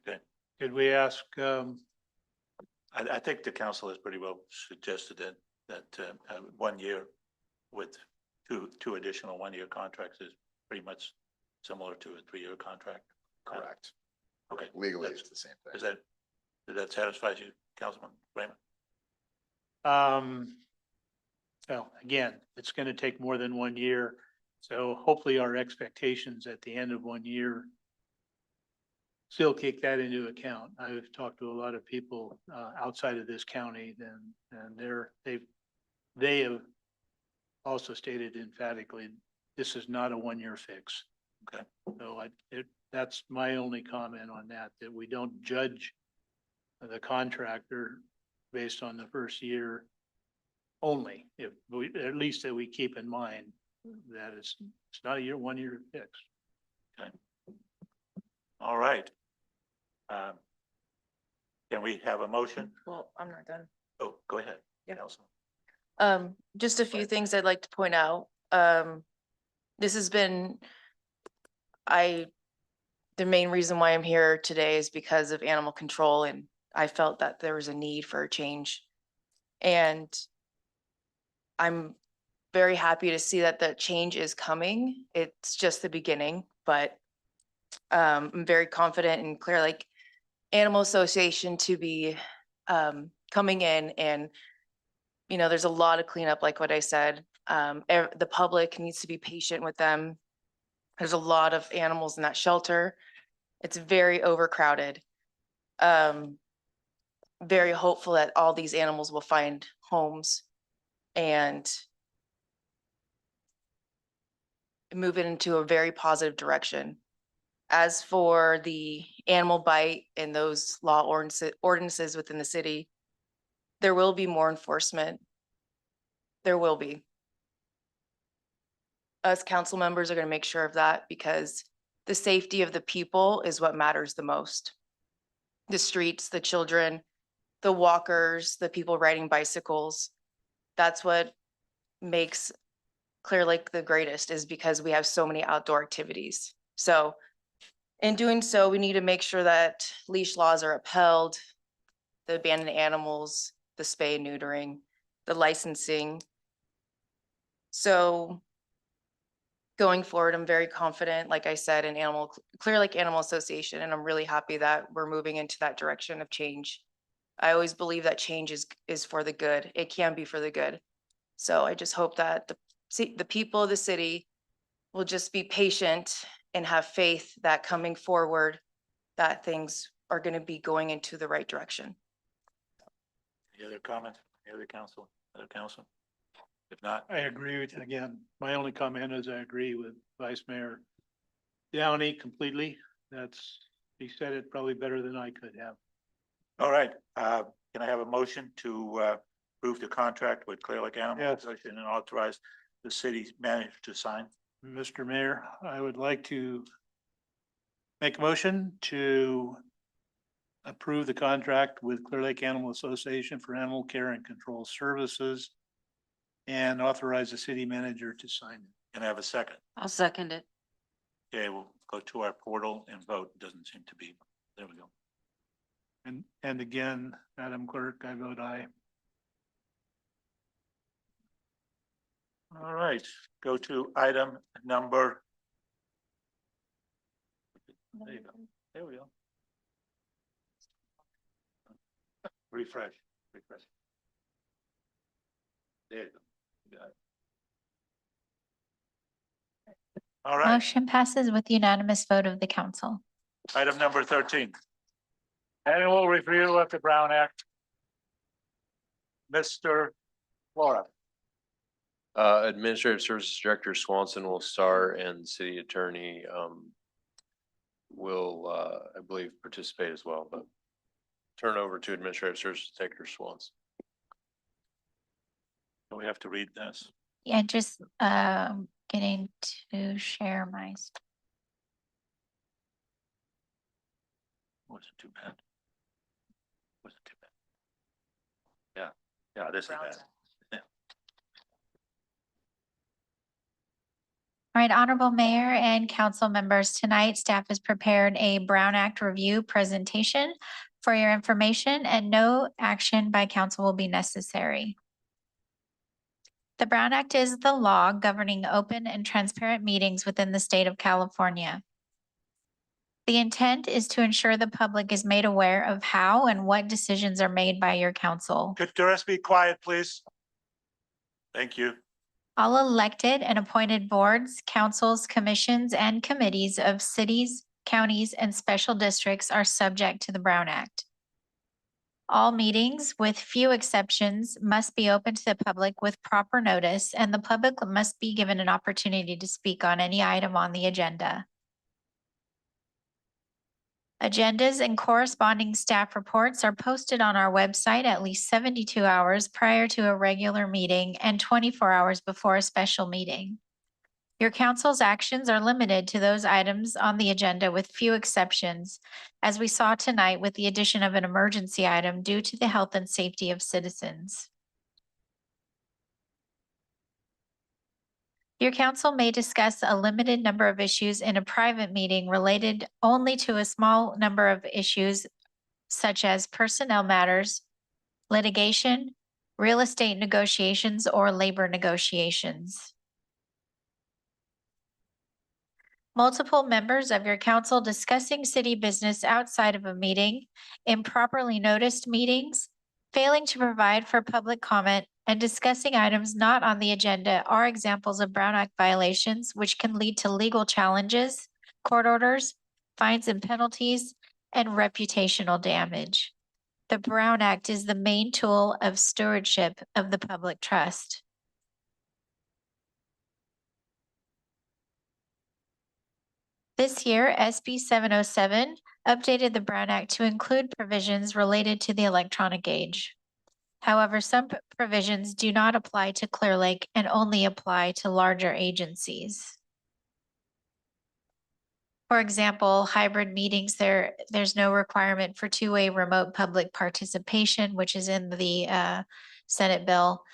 Okay. Could we ask, I think the council has pretty well suggested that 1 year with two additional 1-year contracts is pretty much similar to a 3-year contract. Correct. Okay. Legally, it's the same thing. Does that satisfy you, Councilman Raymond? Well, again, it's going to take more than 1 year. So hopefully our expectations at the end of 1 year still kick that into account. I've talked to a lot of people outside of this county and they have also stated emphatically, this is not a one-year fix. Okay. So that's my only comment on that, that we don't judge the contractor based on the first year only. If we, at least that we keep in mind that it's not a one-year fix. Okay. All right. Can we have a motion? Well, I'm not done. Oh, go ahead. Yeah. Councilman. Just a few things I'd like to point out. This has been, the main reason why I'm here today is because of animal control, and I felt that there was a need for a change. And I'm very happy to see that the change is coming. It's just the beginning, but I'm very confident in Clearlake Animal Association to be coming in, and there's a lot of cleanup, like what I said. The public needs to be patient with them. There's a lot of animals in that shelter. It's very overcrowded. Very hopeful that all these animals will find homes and move it into a very positive direction. As for the animal bite and those law ordinances within the city, there will be more enforcement. There will be. Us council members are going to make sure of that, because the safety of the people is what matters the most. The streets, the children, the walkers, the people riding bicycles. That's what makes Clearlake the greatest, is because we have so many outdoor activities. So in doing so, we need to make sure that leash laws are upheld, the abandoned animals, the spay and neutering, the licensing. So going forward, I'm very confident, like I said, in Clearlake Animal Association, and I'm really happy that we're moving into that direction of change. I always believe that change is for the good. It can be for the good. So I just hope that the people of the city will just be patient and have faith that coming forward, that things are going to be going into the right direction. Any other comments? Any other council? Other council? If not, I agree with, again, my only comment is I agree with Vice Mayor Downey completely. He said it probably better than I could have. all right. Can I have a motion to approve the contract with Clearlake Animal Yes. Association and authorize the city manager to sign? Mr. Mayor, I would like to make a motion to approve the contract with Clearlake Animal Association for animal care and control services and authorize the city manager to sign it. Can I have a second? I'll second it. Okay, we'll go to our portal and vote. Doesn't seem to be. There we go. And again, Madam Clerk, I vote aye. All right, go to item number. There you go. There we go. Refresh. There you go. You got it. All right, Motion passes with unanimous vote of the council. item number 13. Annual review of the Brown Act. Mr. Flora. Administrative Services Director Swanson will start, and City Attorney will, I believe, participate as well, but turn over to Administrative Services Director Swanson. Do we have to read this? Yeah, just getting to share my. Wasn't too bad. Wasn't too bad. Yeah, this is bad. All right, Honorable Mayor and council members, tonight staff has prepared a Brown Act review presentation for your information, and no action by council will be necessary. The Brown Act is the law governing open and transparent meetings within the state of California. The intent is to ensure the public is made aware of how and what decisions are made by your council. Could the rest be quiet, please? Thank you. All elected and appointed boards, councils, commissions, and committees of cities, counties, and special districts are subject to the Brown Act. All meetings, with few exceptions, must be open to the public with proper notice, and the public must be given an opportunity to speak on any item on the agenda. Agendas and corresponding staff reports are posted on our website at least 72 hours prior to a regular meeting and 24 hours before a special meeting. Your council's actions are limited to those items on the agenda with few exceptions, as we saw tonight with the addition of an emergency item due to the health and safety of citizens. Your council may discuss a limited number of issues in a private meeting related only to a small number of issues such as personnel matters, litigation, real estate negotiations, or labor negotiations. Multiple members of your council discussing city business outside of a meeting, improperly noticed meetings, failing to provide for public comment, and discussing items not on the agenda are examples of Brown Act violations, which can lead to legal challenges, court orders, fines and penalties, and reputational damage. The Brown Act is the main tool of stewardship of the public trust. This year, SB 707 updated the Brown Act to include provisions related to the electronic age. However, some provisions do not apply to Clearlake and only apply to larger agencies. For example, hybrid meetings, there's no requirement for two-way remote public participation, which is in the Senate bill.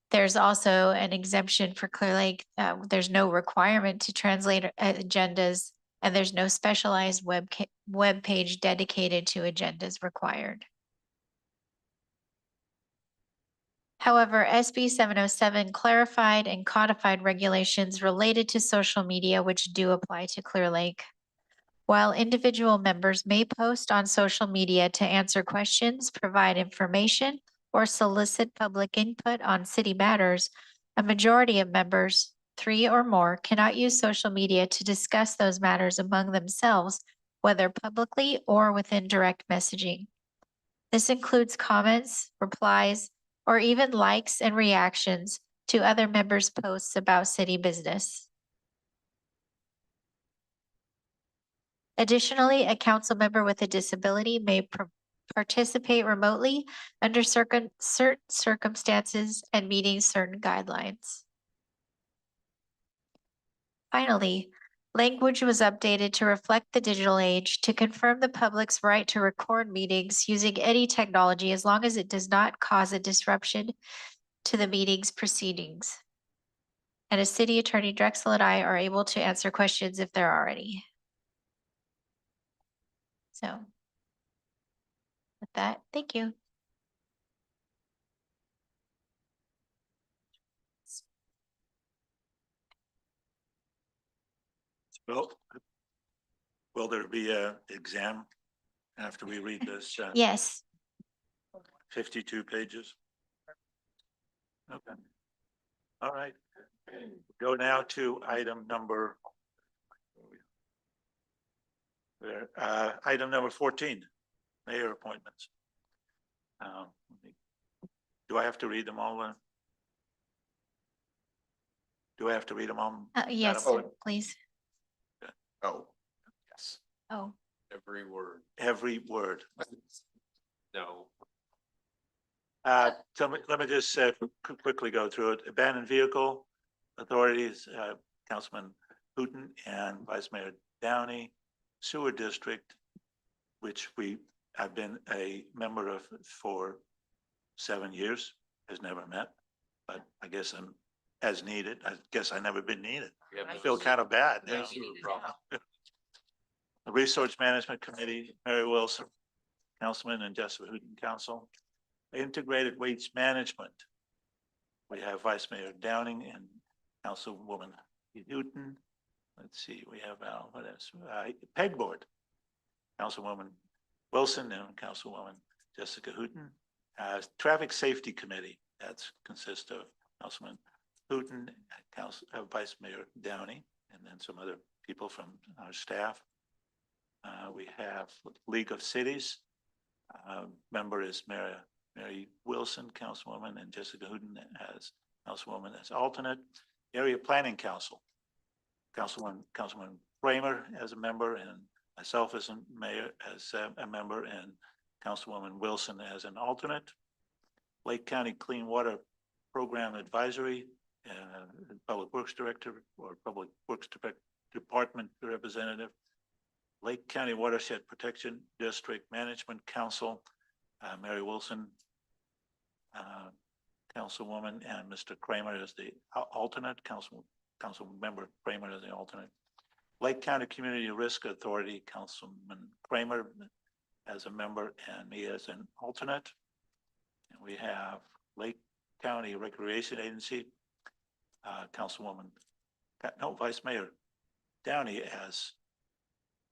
There's also an exemption for Clearlake. There's no requirement to translate agendas, and there's no specialized web page dedicated to agendas required. However, SB 707 clarified and codified regulations related to social media which do apply to Clearlake. While individual members may post on social media to answer questions, provide information, or solicit public input on city matters, a majority of members, 3 or more, cannot use social media to discuss those matters among themselves, whether publicly or within direct messaging. This includes comments, replies, or even likes and reactions to other members' posts about city business. Additionally, a council member with a disability may participate remotely under certain circumstances and meeting certain guidelines. Finally, language was updated to reflect the digital age to confirm the public's right to record meetings using any technology as long as it does not cause a disruption to the meeting's proceedings. And as City Attorney Drexel and I are able to answer questions if there are any. So with that, thank you. Well, will there be a exam after we read this? Yes. 52 pages? Okay. All right. Go now to item number 14, mayor appointments. Do I have to read them all? Do I have to read them all? Yes, Madam? please. Oh, yes. Oh. Every word. Every word. No. So let me just quickly go through it. Abandoned vehicle authorities, Councilman Hooton and Vice Mayor Downey. Sewer district, which I've been a member of for 7 years, has never met, but I guess I'm as needed. I guess I never been needed. I feel kind of bad now. The Resource Management Committee, Mary Wilson, Councilman, and Jessica Hooton, Council. Integrated Waste Management. We have Vice Mayor Downing and Councilwoman Hooton. Let's see, we have what else? Peg Board, Councilwoman Wilson and Councilwoman Jessica Hooton. Traffic Safety Committee, that consists of Councilman Hooton, Vice Mayor Downey, and then some other people from our staff. We have League of Cities. Member is Mary Wilson, Councilwoman, and Jessica Hooden as Councilwoman as alternate. Area Planning Council. Councilman Kramer as a member, and myself as a mayor, as a member, and Councilwoman Wilson as an alternate. Lake County Clean Water Program Advisory, Public Works Director or Public Works Department Representative. Lake County Watershed Protection District Management Council, Mary Wilson, Councilwoman, and Mr. Kramer as the alternate, Council Member Kramer as the alternate. Lake County Community Risk Authority, Councilman Kramer as a member and me as an alternate. And we have Lake County Recreation Agency, Councilwoman, Vice Mayor Downey as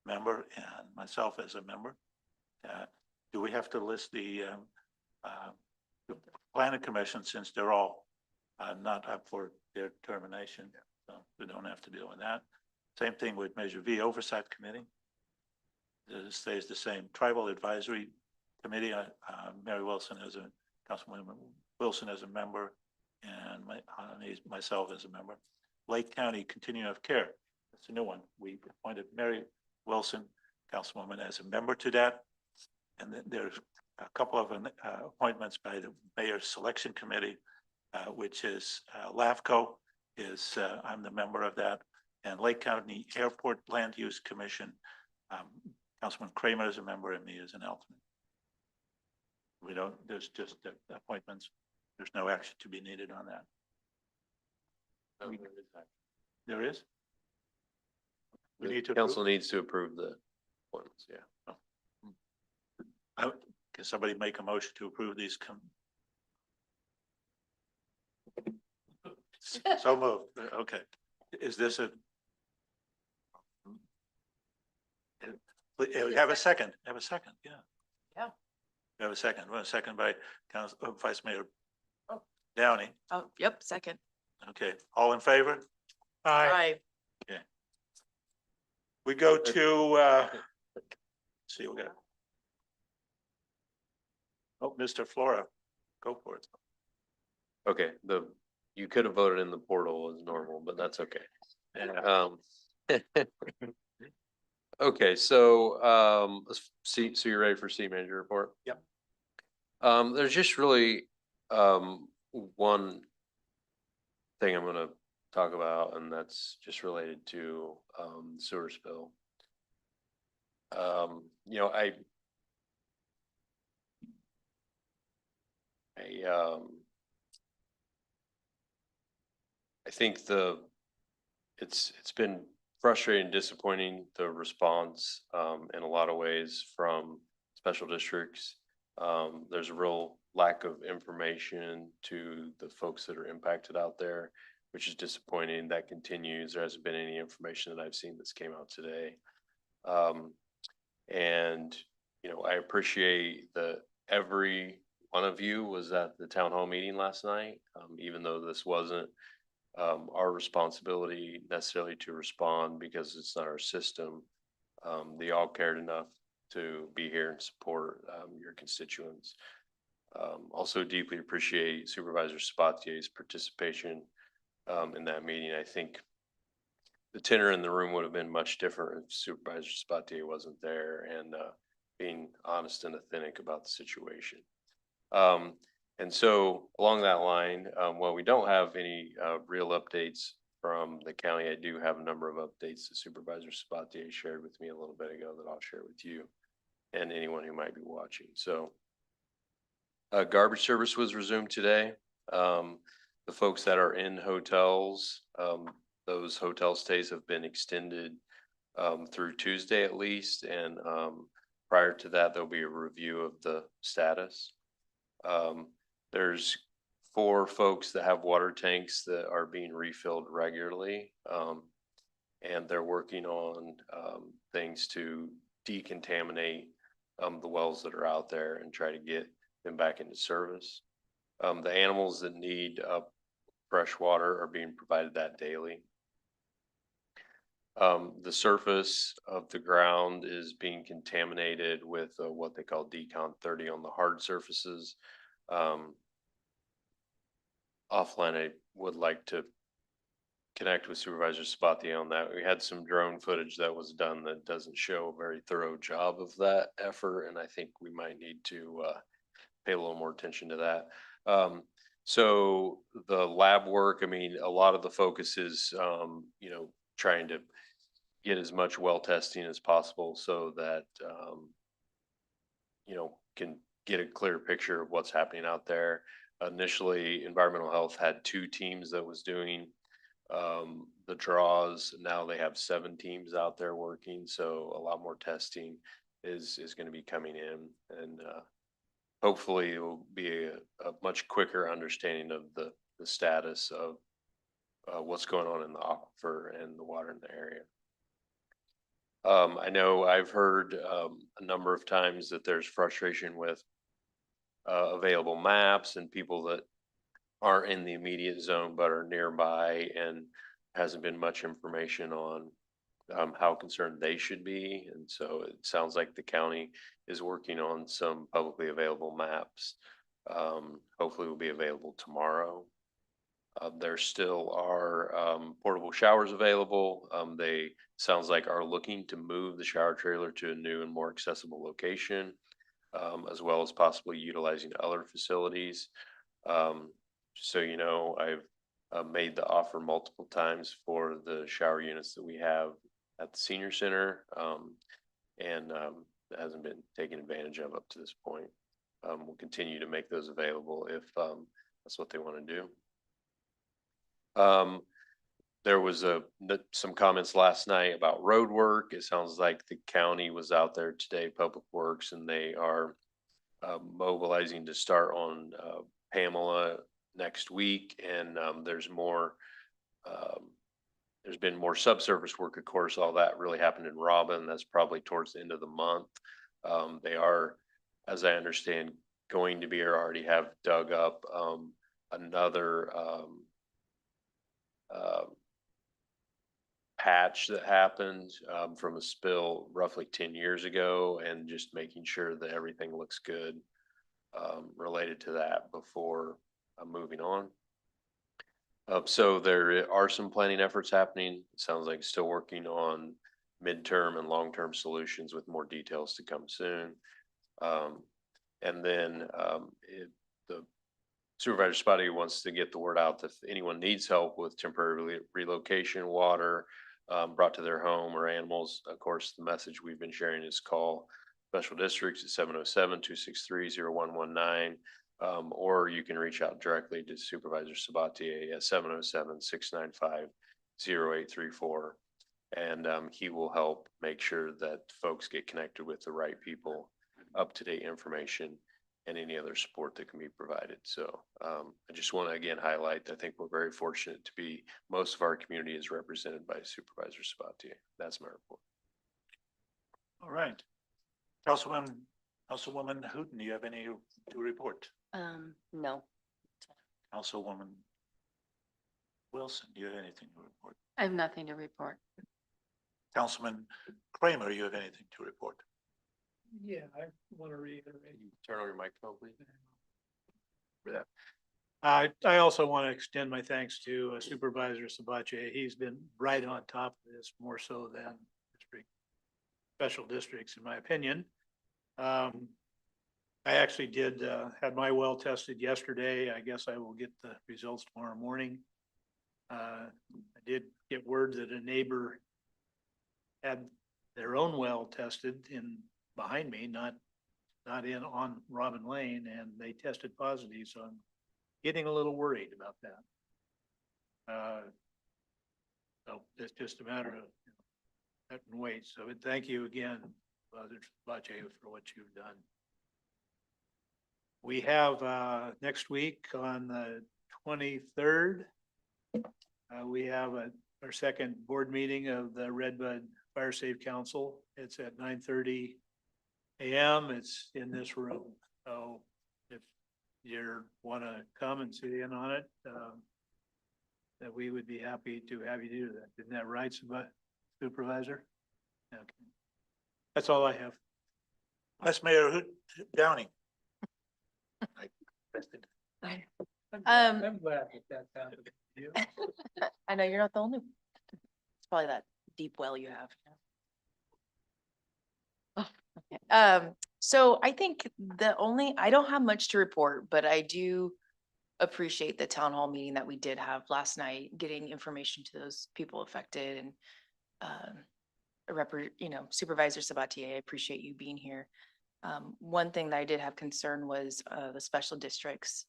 member and myself as a member. Do we have to list the planning commission since they're all not up for their termination? So we don't have to deal with that. Same thing with Measure V Oversight Committee. It stays the same. Tribal Advisory Committee, Mary Wilson as a Councilwoman Wilson as a member, and myself as a member. Lake County Continuum of Care. That's a new one. We appointed Mary Wilson, Councilwoman, as a member to that. And then there's a couple of appointments by the Mayor's Selection Committee, which is LAFCO is, I'm the member of that. And Lake County Airport Land Use Commission, Councilman Kramer is a member and me as an alternate. We don't, there's just the appointments. There's no action to be needed on that. There is? We need to. Council needs to approve the appointments, yeah. Can somebody make a motion to approve these? So moved. Okay. Is this a? Have a second. Have a second. Yeah. Yeah. We have a second. Well, a second by Vice Mayor Downey. Oh, yep, second. Okay. All in favor? Aye. Okay. We go to, let's see, we got. Oh, Mr. Flora, go for it. Okay, you could have voted in the portal as normal, but that's okay. Yeah. Okay, so let's see, so you're ready for city manager report? Yep. There's just really one thing I'm gonna talk about, and that's just related to sewer spill. You know, I think it's been frustrating and disappointing, the response in a lot of ways from special districts. There's a real lack of information to the folks that are impacted out there, which is disappointing. That continues. There hasn't been any information that I've seen that's came out today. And, you know, I appreciate that every one of you was at the town hall meeting last night, even though this wasn't our responsibility necessarily to respond because it's not our system. They all cared enough to be here and support your constituents. Also deeply appreciate Supervisor Sabatier's participation in that meeting. I think the tenor in the room would have been much different if Supervisor Sabatier wasn't there and being honest and authentic about the situation. And so along that line, while we don't have any real updates from the county, I do have a number of updates that Supervisor Sabatier shared with me a little bit ago that I'll share with you and anyone who might be watching. So garbage service was resumed today. The folks that are in hotels, those hotel stays have been extended through Tuesday at least. And prior to that, there'll be a review of the status. There's 4 folks that have water tanks that are being refilled regularly. And they're working on things to decontaminate the wells that are out there and try to get them back into service. The animals that need fresh water are being provided that daily. The surface of the ground is being contaminated with what they call decon 30 on the hard surfaces. Offline, I would like to connect with Supervisor Sabatier on that. We had some drone footage that was done that doesn't show a very thorough job of that effort, and I think we might need to pay a little more attention to that. So the lab work, I mean, a lot of the focus is, you know, trying to get as much well testing as possible so that, you know, can get a clear picture of what's happening out there. Initially, environmental health had 2 teams that was doing the draws. Now they have 7 teams out there working. So a lot more testing is going to be coming in, and hopefully it will be a much quicker understanding of the status of what's going on in the aquifer and the water in the area. I know I've heard a number of times that there's frustration with available maps and people that aren't in the immediate zone but are nearby, and hasn't been much information on how concerned they should be. And so it sounds like the county is working on some publicly available maps. Hopefully will be available tomorrow. There still are portable showers available. They sounds like are looking to move the shower trailer to a new and more accessible location, as well as possibly utilizing other facilities. So, you know, I've made the offer multiple times for the shower units that we have at the senior center, and it hasn't been taken advantage of up to this point. We'll continue to make those available if that's what they want to do. There was some comments last night about road work. It sounds like the county was out there today, Public Works, and they are mobilizing to start on Pamela next week. And there's been more subsurface work, of course. All that really happened in Robin. That's probably towards the end of the month. They are, as I understand, going to be or already have dug up another patch that happened from a spill roughly 10 years ago, and just making sure that everything looks good related to that before moving on. So there are some planning efforts happening. It sounds like still working on midterm and long-term solutions with more details to come soon. And then if the Supervisor Spotty wants to get the word out that if anyone needs help with temporary relocation, water brought to their home, or animals, of course, the message we've been sharing is call special districts at 707-263-0119. Or you can reach out directly to Supervisor Sabatier at 707-695-0834. And he will help make sure that folks get connected with the right people, up-to-date information, and any other support that can be provided. So I just want to again highlight, I think we're very fortunate to be, most of our community is represented by Supervisor Sabatier. That's my report. All right. Councilwoman Hooten, do you have any to report? No, Councilwoman Wilson, do you have anything to report? I have nothing to report. Councilman Kramer, you have anything to report? Yeah, I want to reiterate. Turn on your microphone, please. For that. I also want to extend my thanks to Supervisor Sabatier. He's been right on top of this, more so than special districts, in my opinion. I actually did had my well tested yesterday. I guess I will get the results tomorrow morning. I did get word that a neighbor had their own well tested behind me, not in on Robin Lane, and they tested positive. So I'm getting a little worried about that. So it's just a matter of that and wait. So thank you again, Father Sabatier, for what you've done. We have next week on the 23rd, we have our second board meeting of the Redbud Fire Safe Council. It's at 9:30 a.m. It's in this room. So if you want to come and sit in on it, that we would be happy to have you do that. Isn't that right, Supervisor? Okay. That's all I have. Vice Mayor Downey. I'm glad that sounded to you. I know you're not the only. It's probably that deep well you have. So I think I don't have much to report, but I do appreciate the town hall meeting that we did have last night, getting information to those people affected and Supervisor Sabatier, I appreciate you being here. One thing that I did have concern was the special districts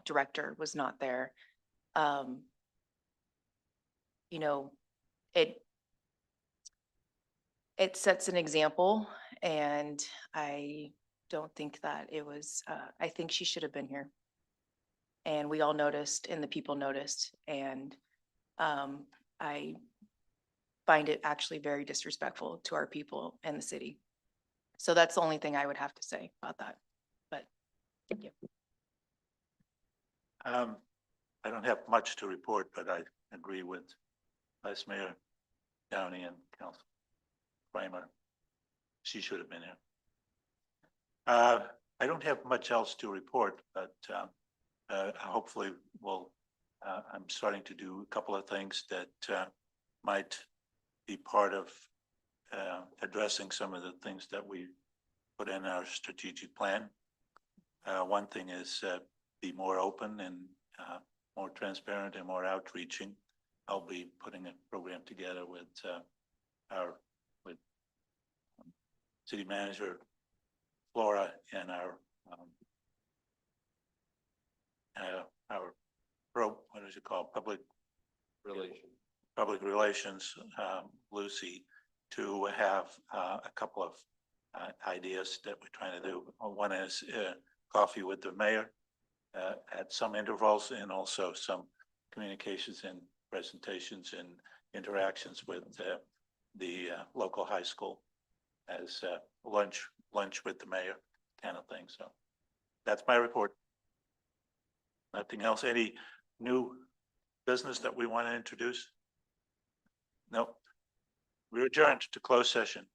director was not there. You know, it sets an example, and I don't think that it was, I think she should have been here. And we all noticed, and the people noticed, and I find it actually very disrespectful to our people and the city. So that's the only thing I would have to say about that, but thank you. I don't have much to report, but I agree with Vice Mayor Downey and Council Kramer. She should have been here. I don't have much else to report, but hopefully I'm starting to do a couple of things that might be part of addressing some of the things that we put in our strategic plan. One thing is be more open and more transparent and more outreaching. I'll be putting a program together with City Manager Flora and our what is it called? Public Relations, Lucy, to have a couple of ideas that we're trying to do. One is coffee with the mayor at some intervals, and also some communications and presentations and interactions with the local high school as lunch with the mayor kind of thing. So that's my report. Nothing else. Any new business that we want to introduce? Nope. We're adjourned to closed session.